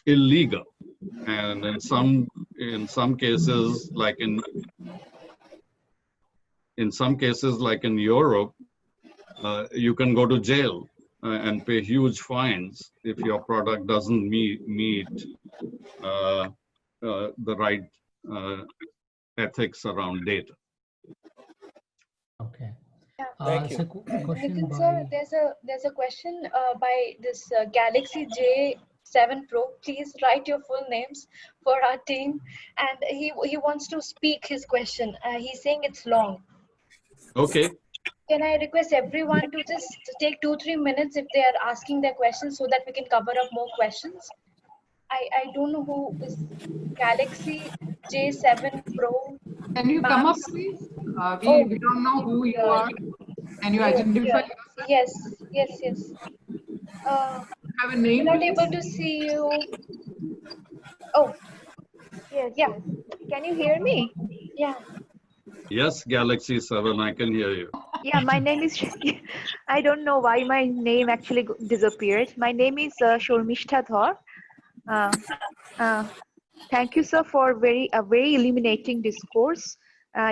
illegal, and in some cases, like in some cases like in Europe, you can go to jail and pay huge fines if your product doesn't meet the right ethics around data. Okay. Thank you. Nitin sir, there's a question by this Galaxy J7 Pro. Please write your full names for our team, and he wants to speak his question. He's saying it's long. Okay. Can I request everyone to just take 2-3 minutes if they are asking their questions, so that we can cover up more questions? I don't know who is Galaxy J7 Pro. Can you come up, please? We don't know who you are. Can you identify yourself? Yes. Have a name, Not please? able to see you. Oh, yeah. Can you hear me? Yeah. Yes, Galaxy 7, I can hear you. Yeah, my name is, I don't know why my name actually disappeared. My name is Shormishta Dhar. Thank you, sir, for a very illuminating discourse.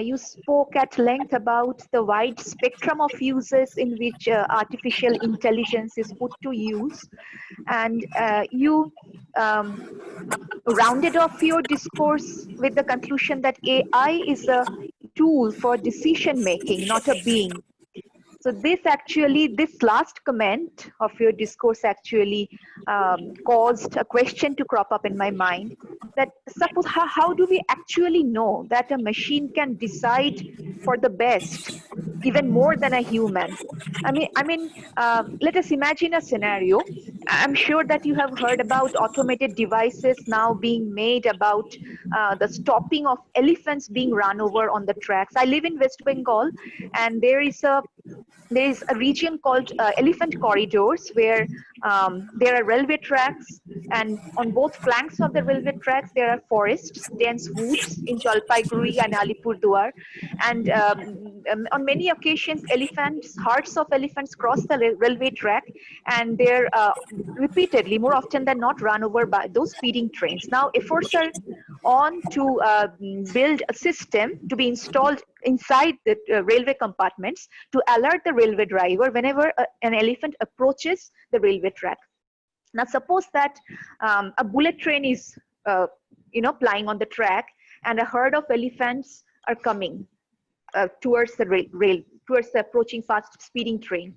You spoke at length about the wide spectrum of uses in which artificial intelligence is put to use. And you rounded off your discourse with the conclusion that AI is a tool for decision making, not a being. So this last comment of your discourse actually caused a question to crop up in my mind, that suppose how do we actually know that a machine can decide for the best even more than a human? I mean, let us imagine a scenario. I'm sure that you have heard about automated devices now being made about the stopping of elephants being run over on the tracks. I live in West Bengal, and there is a there is a region called elephant corridors where there are railway tracks, and on both flanks of the railway tracks there are forests, dense woods in Jalpaiguri and Alipurduar, and on many occasions herds of elephants cross the railway track, and they're repeatedly, more often than not, run over by those speeding trains. Now efforts are on to build a system to be installed inside the railway compartments to alert the railway driver whenever an elephant approaches the railway track. Now suppose that a bullet train is plying on the track, and a herd of elephants are coming towards the towards the approaching fast speeding train.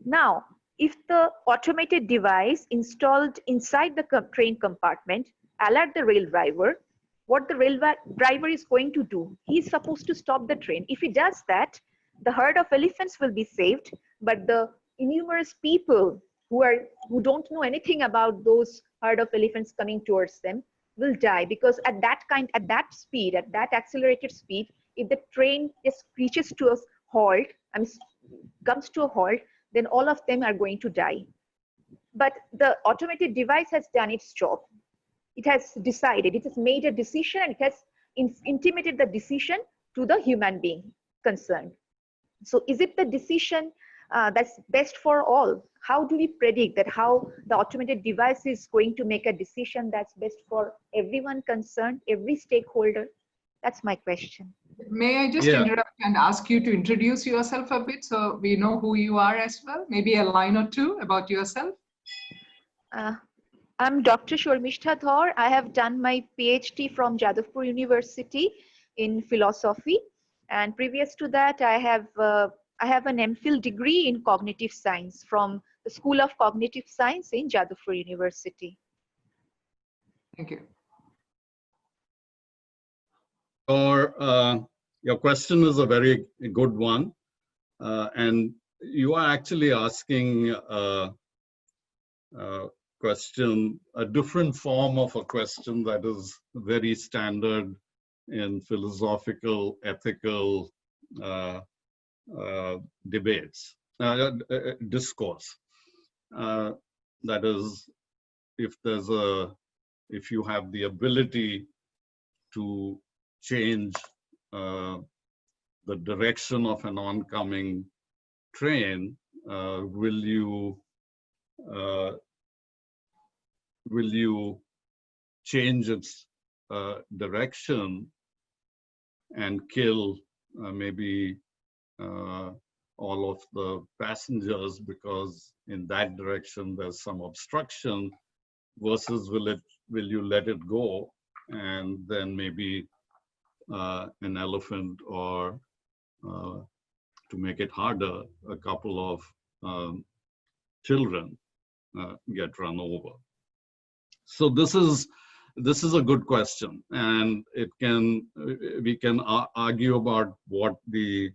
Now if the automated device installed inside the train compartment alert the rail driver, what the rail driver is going to do, he is supposed to stop the train. If he does that, the herd of elephants will be saved, but the innumerous people who don't know anything about those herd of elephants coming towards them will die, because at that speed, at that accelerated speed, if the train just reaches to a halt, comes to a halt, then all of them are going to die. But the automated device has done its job. It has decided, it has made a decision, and it has intimated the decision to the human being concerned. So is it the decision that's best for all? How do we predict that how the automated device is going to make a decision that's best for everyone concerned, every stakeholder? That's my question. May I just interrupt and ask you to introduce yourself a bit so we know who you are as well? Maybe a line or two about yourself? I'm Dr. Shormishtha Dhar. I have done my PhD from Jadavpur University in philosophy, and previous to that, I have an MPhil degree in cognitive science from the School of Cognitive Science in Jadavpur University. Thank you. Your question is a very good one, and you are actually asking question, a different form of a question that is very standard in philosophical, ethical debates, discourse. That is, if you have the ability to change the direction of an oncoming train, will you change its direction and kill maybe all of the passengers because in that direction there's some obstruction, versus will you let it go and then maybe an elephant, or to make it harder, a couple of children get run over. So this is a good question, and we can argue about what the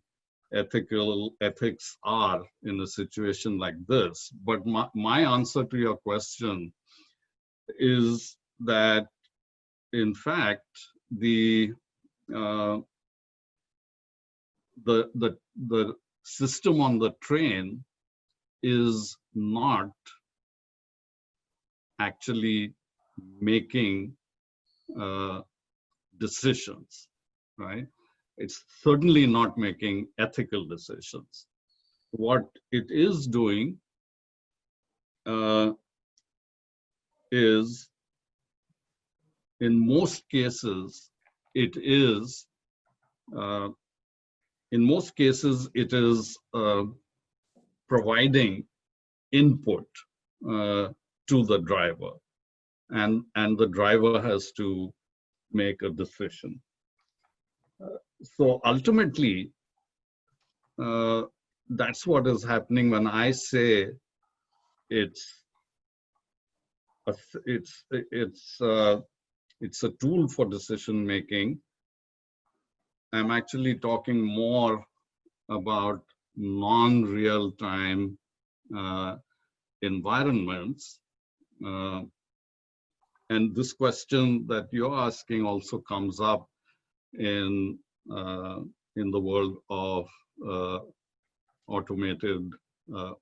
ethics are in a situation like this. But my answer to your question is that, in fact, the system on the train is not actually making decisions, right? It's certainly not making ethical decisions. What it is doing is, in most cases, it is providing input to the driver, and the driver has to make a decision. So ultimately, that's what is happening when I say it's a tool for decision making. I'm actually talking more about non-real-time environments. And this question that you're asking also comes up in the world of automated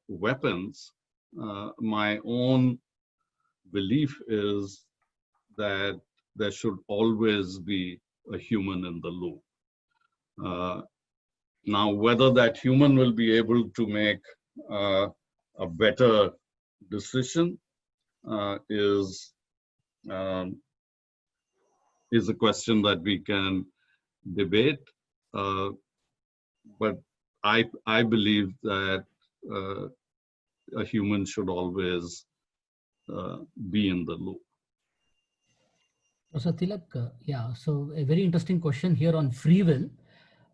weapons, my own belief is that there should always be a human in the loop. Now, whether that human will be able to make a better decision is a question that we can debate. But I believe that a human should always be in the loop. So Tilak, yeah, so a very interesting question here on free will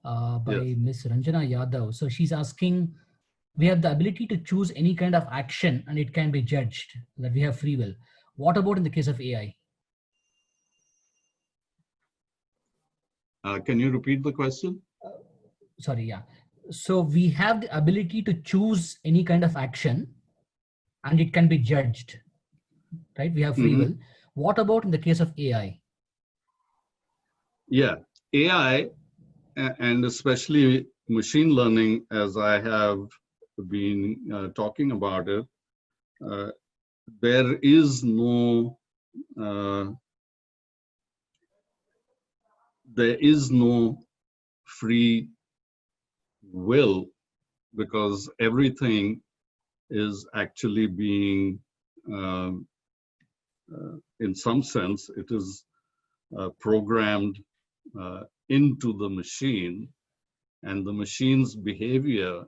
by Yes. Ms. Ranjana Yadav. So she's asking, we have the ability to choose any kind of action and it can be judged, that we have free will. What about in the case of AI? Can you repeat the question? Sorry, yeah. So we have the ability to choose any kind of action and it can be judged, right? We have free will. What about in the case of AI? Yeah, AI and especially machine learning, as I have been talking about it, there is no free will, because everything is actually being, in some sense, it is programmed into the machine, and the machine's behavior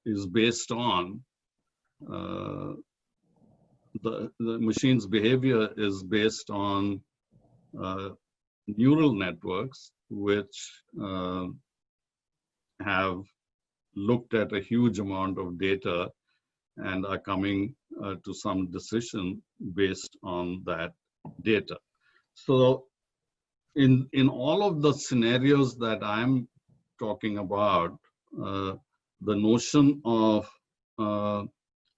is based on the machine's behavior is based on neural networks, which have looked at a huge amount of data and are coming to some decision based on that data. So in all of the scenarios that I'm talking about, the notion of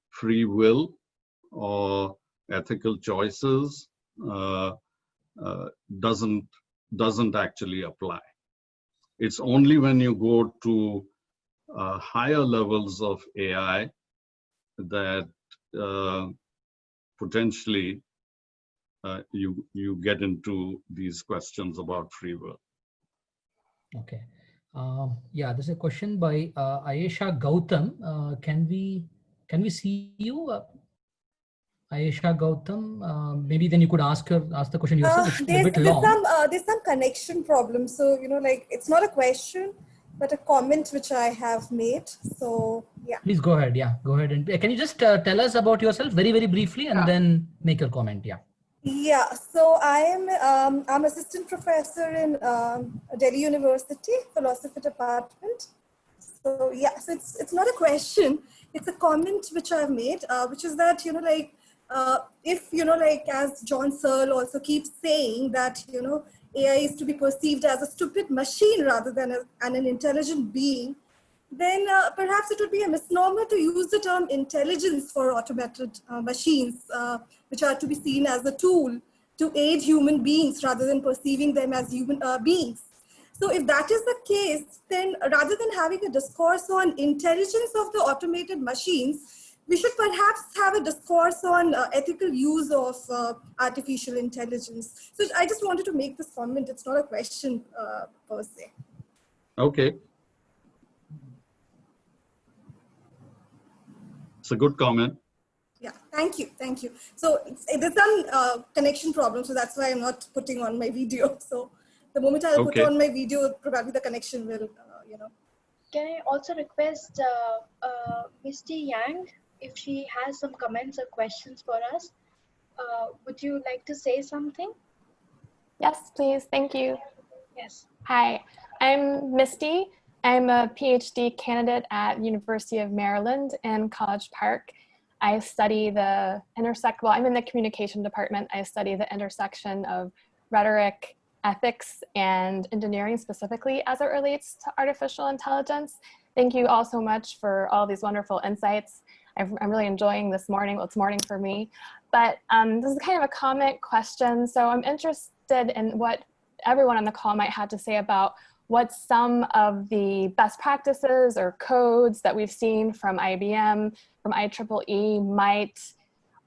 free will or ethical choices doesn't actually apply. It's only when you go to higher levels of AI that potentially you get into these questions about free will. Okay. Yeah, there's a question by Ayesha Gautam. Can we see you? Ayesha Gautam, maybe then you could ask the question yourself. It's a bit long. There's some connection problem. So, like it's not a question, but a comment which I have made. So, yeah. Please go ahead. Yeah, go ahead. And can you just tell us about yourself very, very briefly and then make your comment? Yeah. Yeah, so I'm assistant professor in Delhi University, philosophy department. So yeah, so it's not a question, it's a comment which I've made, which is that, if, as John Searle also keeps saying that, AI is to be perceived as a stupid machine rather than an intelligent being, then perhaps it would be a misnomer to use the term intelligence for automated machines, which are to be seen as a tool to aid human beings rather than perceiving them as human beings. So if that is the case, then rather than having a discourse on intelligence of the automated machines, we should perhaps have a discourse on ethical use of artificial intelligence. So I just wanted to make this comment. It's not a question per se. Okay. It's a good comment. Yeah, thank you. So there's some connection problem, so that's why I'm not putting on my video. So the moment I'll put on my video, probably the connection will, Can I also request Misty Yang, if she has some comments or questions for us? Would you like to say something? Yes, please. Thank you. Yes. Hi, I'm Misty. I'm a PhD candidate at University of Maryland in College Park. I study the I'm in the communication department. I study the intersection of rhetoric, ethics, and engineering specifically as it relates to artificial intelligence. Thank you all so much for all these wonderful insights. I'm really enjoying this morning. Well, it's morning for me, but this is kind of a comment question. So I'm interested in what everyone on the call might have to say about what some of the best practices or codes that we've seen from IBM, from IEEE might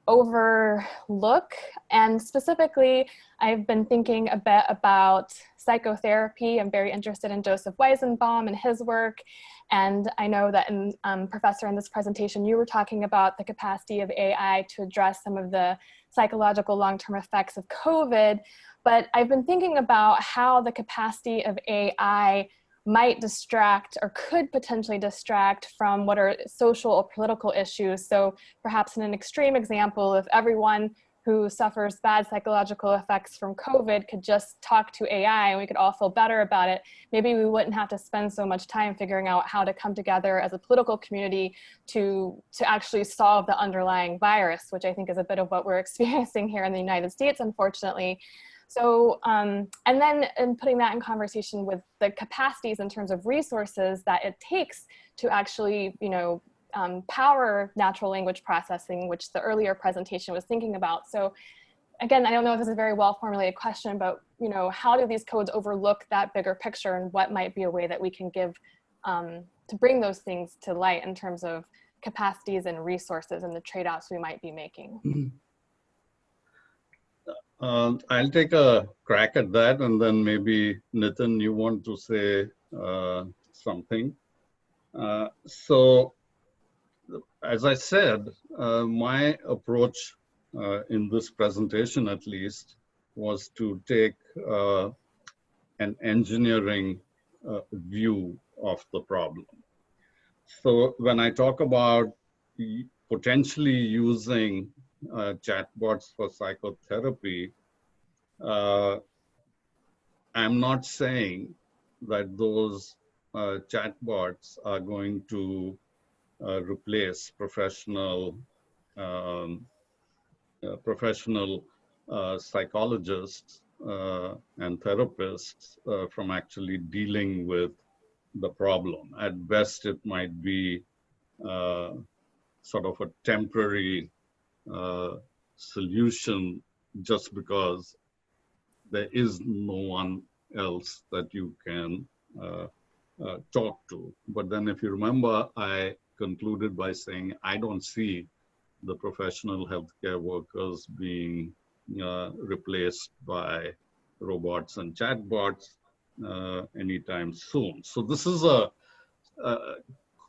overlook. And specifically, I've been thinking a bit about psychotherapy. I'm very interested in Joseph Weizenbaum and his work. And I know that, Professor, in this presentation, you were talking about the capacity of AI to address some of the psychological long-term effects of COVID. But I've been thinking about how the capacity of AI might distract or could potentially distract from what are social or political issues. So perhaps in an extreme example, if everyone who suffers bad psychological effects from COVID could just talk to AI and we could all feel better about it, maybe we wouldn't have to spend so much time figuring out how to come together as a political community to actually solve the underlying virus, which I think is a bit of what we're experiencing here in the United States, unfortunately. So, and then in putting that in conversation with the capacities in terms of resources that it takes to actually, power natural language processing, which the earlier presentation was thinking about. So again, I don't know if this is a very well formulated question, but, how do these codes overlook that bigger picture, and what might be a way that we can give to bring those things to light in terms of capacities and resources and the trade-offs we might be making? Mm-hmm. I'll take a crack at that, and then maybe Nitin, you want to say something. So, as I said, my approach in this presentation, at least, was to take an engineering view of the problem. So, when I talk about potentially using chatbots for psychotherapy, I'm not saying that those chatbots are going to replace professional psychologists and therapists from actually dealing with the problem. At best, it might be sort of a temporary solution, just because there is no one else that you can talk to. But then if you remember, I concluded by saying I don't see the professional healthcare workers being replaced by robots and chatbots anytime soon. So this is a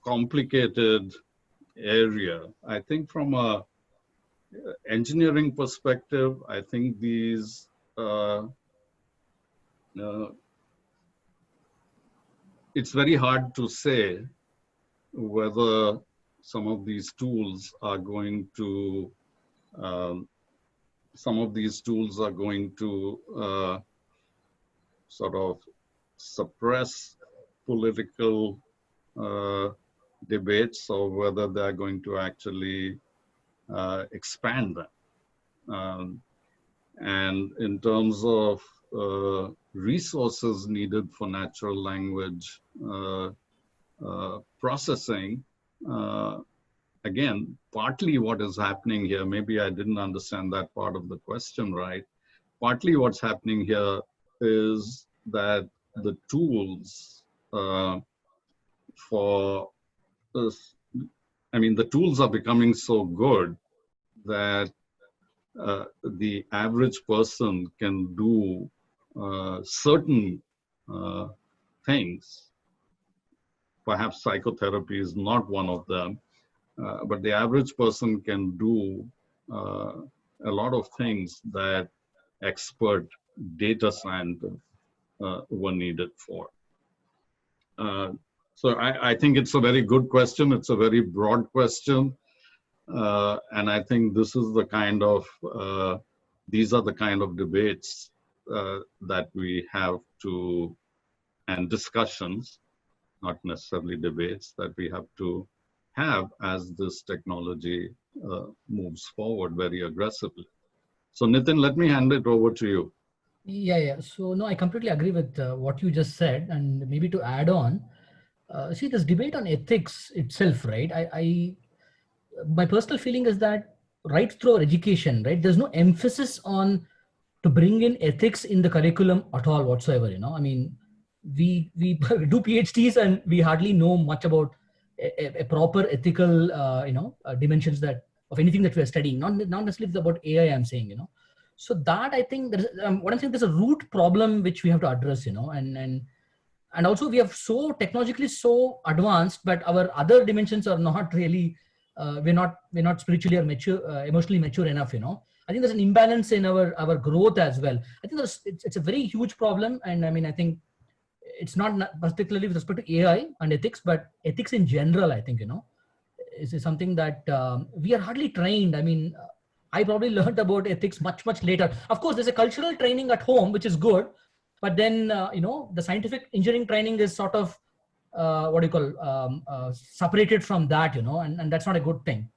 complicated area. I think from a engineering perspective, I think these it's very hard to say whether some of these tools are going to sort of suppress political debates, or whether they're going to actually expand them. And in terms of resources needed for natural language processing, again, partly what is happening here, maybe I didn't understand that part of the question right. Partly what's happening here is that the tools for this, the tools are becoming so good that the average person can do certain things. Perhaps psychotherapy is not one of them, but the average person can do a lot of things that expert data scientists were needed for. So I think it's a very good question. It's a very broad question. And I think this is the kind of, these are the kind of debates that we have to, and discussions, not necessarily debates, that we have to have as this technology moves forward very aggressively. So Nitin, let me hand it over to you. Yeah. So no, I completely agree with what you just said. And maybe to add on, see, this debate on ethics itself, right? My personal feeling is that right through our education, right, there's no emphasis on to bring in ethics in the curriculum at all whatsoever. we do PhDs and we hardly know much about a proper ethical dimensions that of anything that we are studying. Not necessarily about AI, I'm saying, so that I think there's what I'm saying, there's a root problem which we have to address, and also we are so technologically so advanced, but our other dimensions are not really we're not spiritually or mature, emotionally mature enough. I think there's an imbalance in our growth as well. I think it's a very huge problem, and I mean, I think it's not particularly with respect to AI and ethics, but ethics in general, I think, is something that we are hardly trained. I mean, I probably learned about ethics much later. Of course, there's a cultural training at home, which is good, but then the scientific engineering training is sort of what do you call separated from that, and that's not a good thing.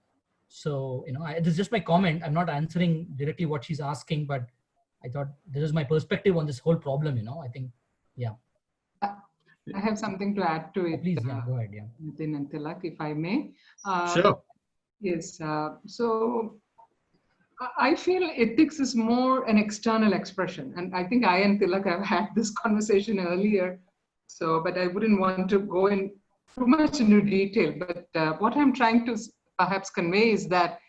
So this is just my comment. I'm not answering directly what she's asking, but I thought this is my perspective on this whole problem. I think, yeah. I have something to add to it. Please, go ahead. Yeah. Nitin and Tilak, if I may. Sure. Yes. So I feel ethics is more an external expression, and I think I and Tilak have had this conversation earlier. So, but I wouldn't want to go in too much into detail. But what I'm trying to perhaps convey is that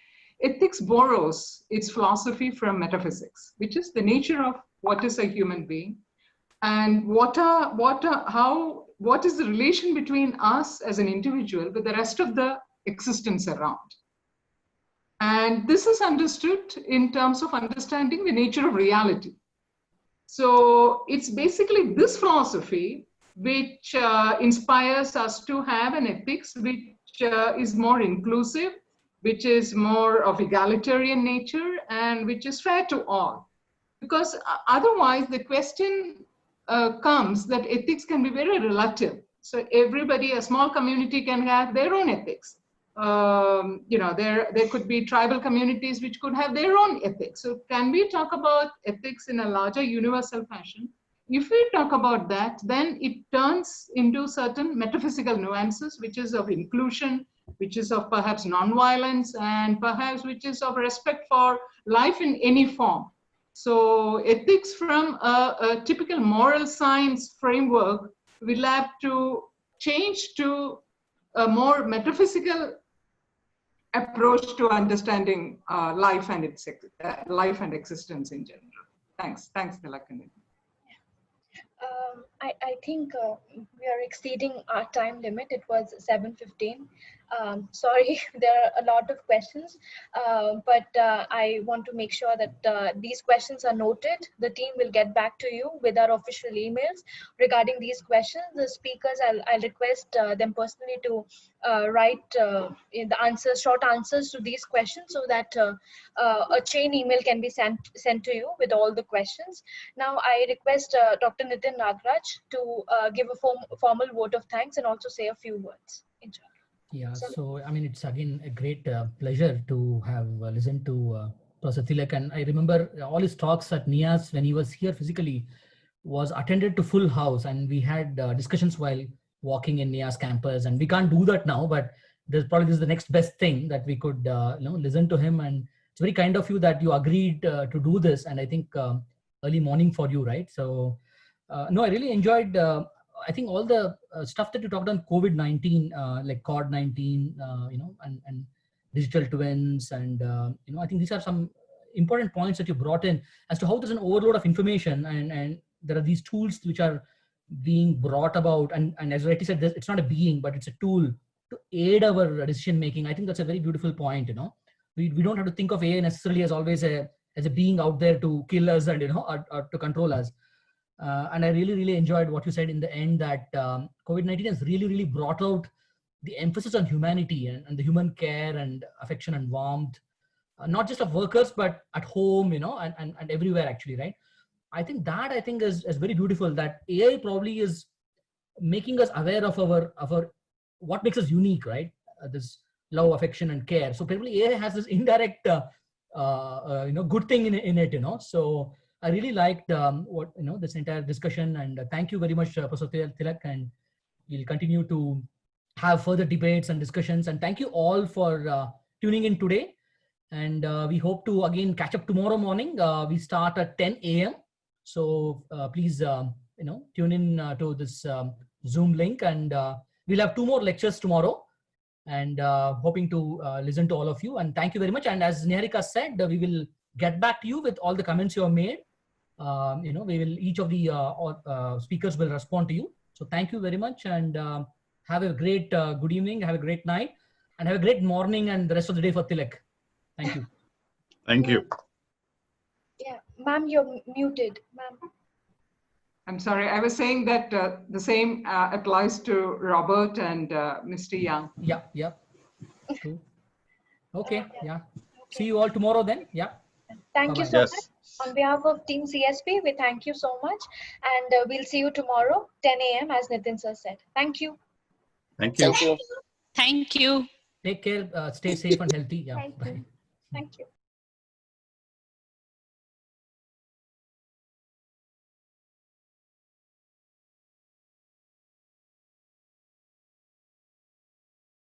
ethics borrows its philosophy from metaphysics, which is the nature of what is a human being, and what is the relation between us as an individual with the rest of the existence around. And this is understood in terms of understanding the nature of reality. So it's basically this philosophy which inspires us to have an ethics which is more inclusive, which is more of egalitarian nature, and which is fair to all. Because otherwise the question comes that ethics can be very relative. So everybody, a small community, can have their own ethics. There could be tribal communities which could have their own ethics. So can we talk about ethics in a larger universal fashion? If we talk about that, then it turns into certain metaphysical nuances, which is of inclusion, which is of perhaps nonviolence, and perhaps which is of respect for life in any form. So ethics from a typical moral science framework will have to change to a more metaphysical approach to understanding life and existence in general. Thanks, Tilak. I think we are exceeding our time limit. It was 7:15. Sorry, there are a lot of questions, but I want to make sure that these questions are noted. The team will get back to you with our official emails regarding these questions. The speakers, I'll request them personally to write in the answers, short answers to these questions, so that a chain email can be sent to you with all the questions. Now, I request Dr. Nitin Nagraj to give a formal vote of thanks and also say a few words. Yeah, so I mean, it's again a great pleasure to have listened to Professor Tilak, and I remember all his talks at NIAS when he was here physically was attended to full house, and we had discussions while walking in NIAS campus, and we can't do that now, but this is the next best thing that we could listen to him, and it's very kind of you that you agreed to do this, and I think early morning for you, right? So no, I really enjoyed I think all the stuff that you talked on COVID-19, like COD-19, and digital twins, and I think these are some important points that you brought in as to how there's an overload of information, and there are these tools which are being brought about, and as rightly said, it's not a being, but it's a tool to aid our decision making. I think that's a very beautiful point. We don't have to think of AI necessarily as always as a being out there to kill us and or to control us. And I really enjoyed what you said in the end, that COVID-19 has really brought out the emphasis on humanity and the human care and affection and warmth, not just of workers, but at home, and everywhere actually, right? I think is very beautiful, that AI probably is making us aware of our what makes us unique, right? This love, affection, and care. So probably AI has this indirect good thing in it, so I really liked this entire discussion, and thank you very much, Professor Tilak, and we'll continue to have further debates and discussions, and thank you all for tuning in today, and we hope to again catch up tomorrow morning. We start at 10 a.m. So please tune in to this Zoom link, and we'll have 2 more lectures tomorrow, and hoping to listen to all of you. And thank you very much. And as Niharika said, we will get back to you with all the comments you have made. We will, each of the speakers will respond to you. So thank you very much, and have a great good evening, have a great night, and have a great morning and the rest of the day for Tilak. Thank you. Thank you. Yeah, ma'am, you're muted, ma'am. I'm sorry, I was saying that the same applies to Robert and Mr. Young. Yeah. True. Okay. Yeah. See you all tomorrow then. Yeah. Thank you Bye-bye. so Yes. much. On behalf of Team CSP, we thank you so much. And we'll see you tomorrow, 10 a.m. as Nitin sir said. Thank you. Thank you. Thank you. Take care. Stay safe and healthy. Yeah. Thank Bye. you. Thank you.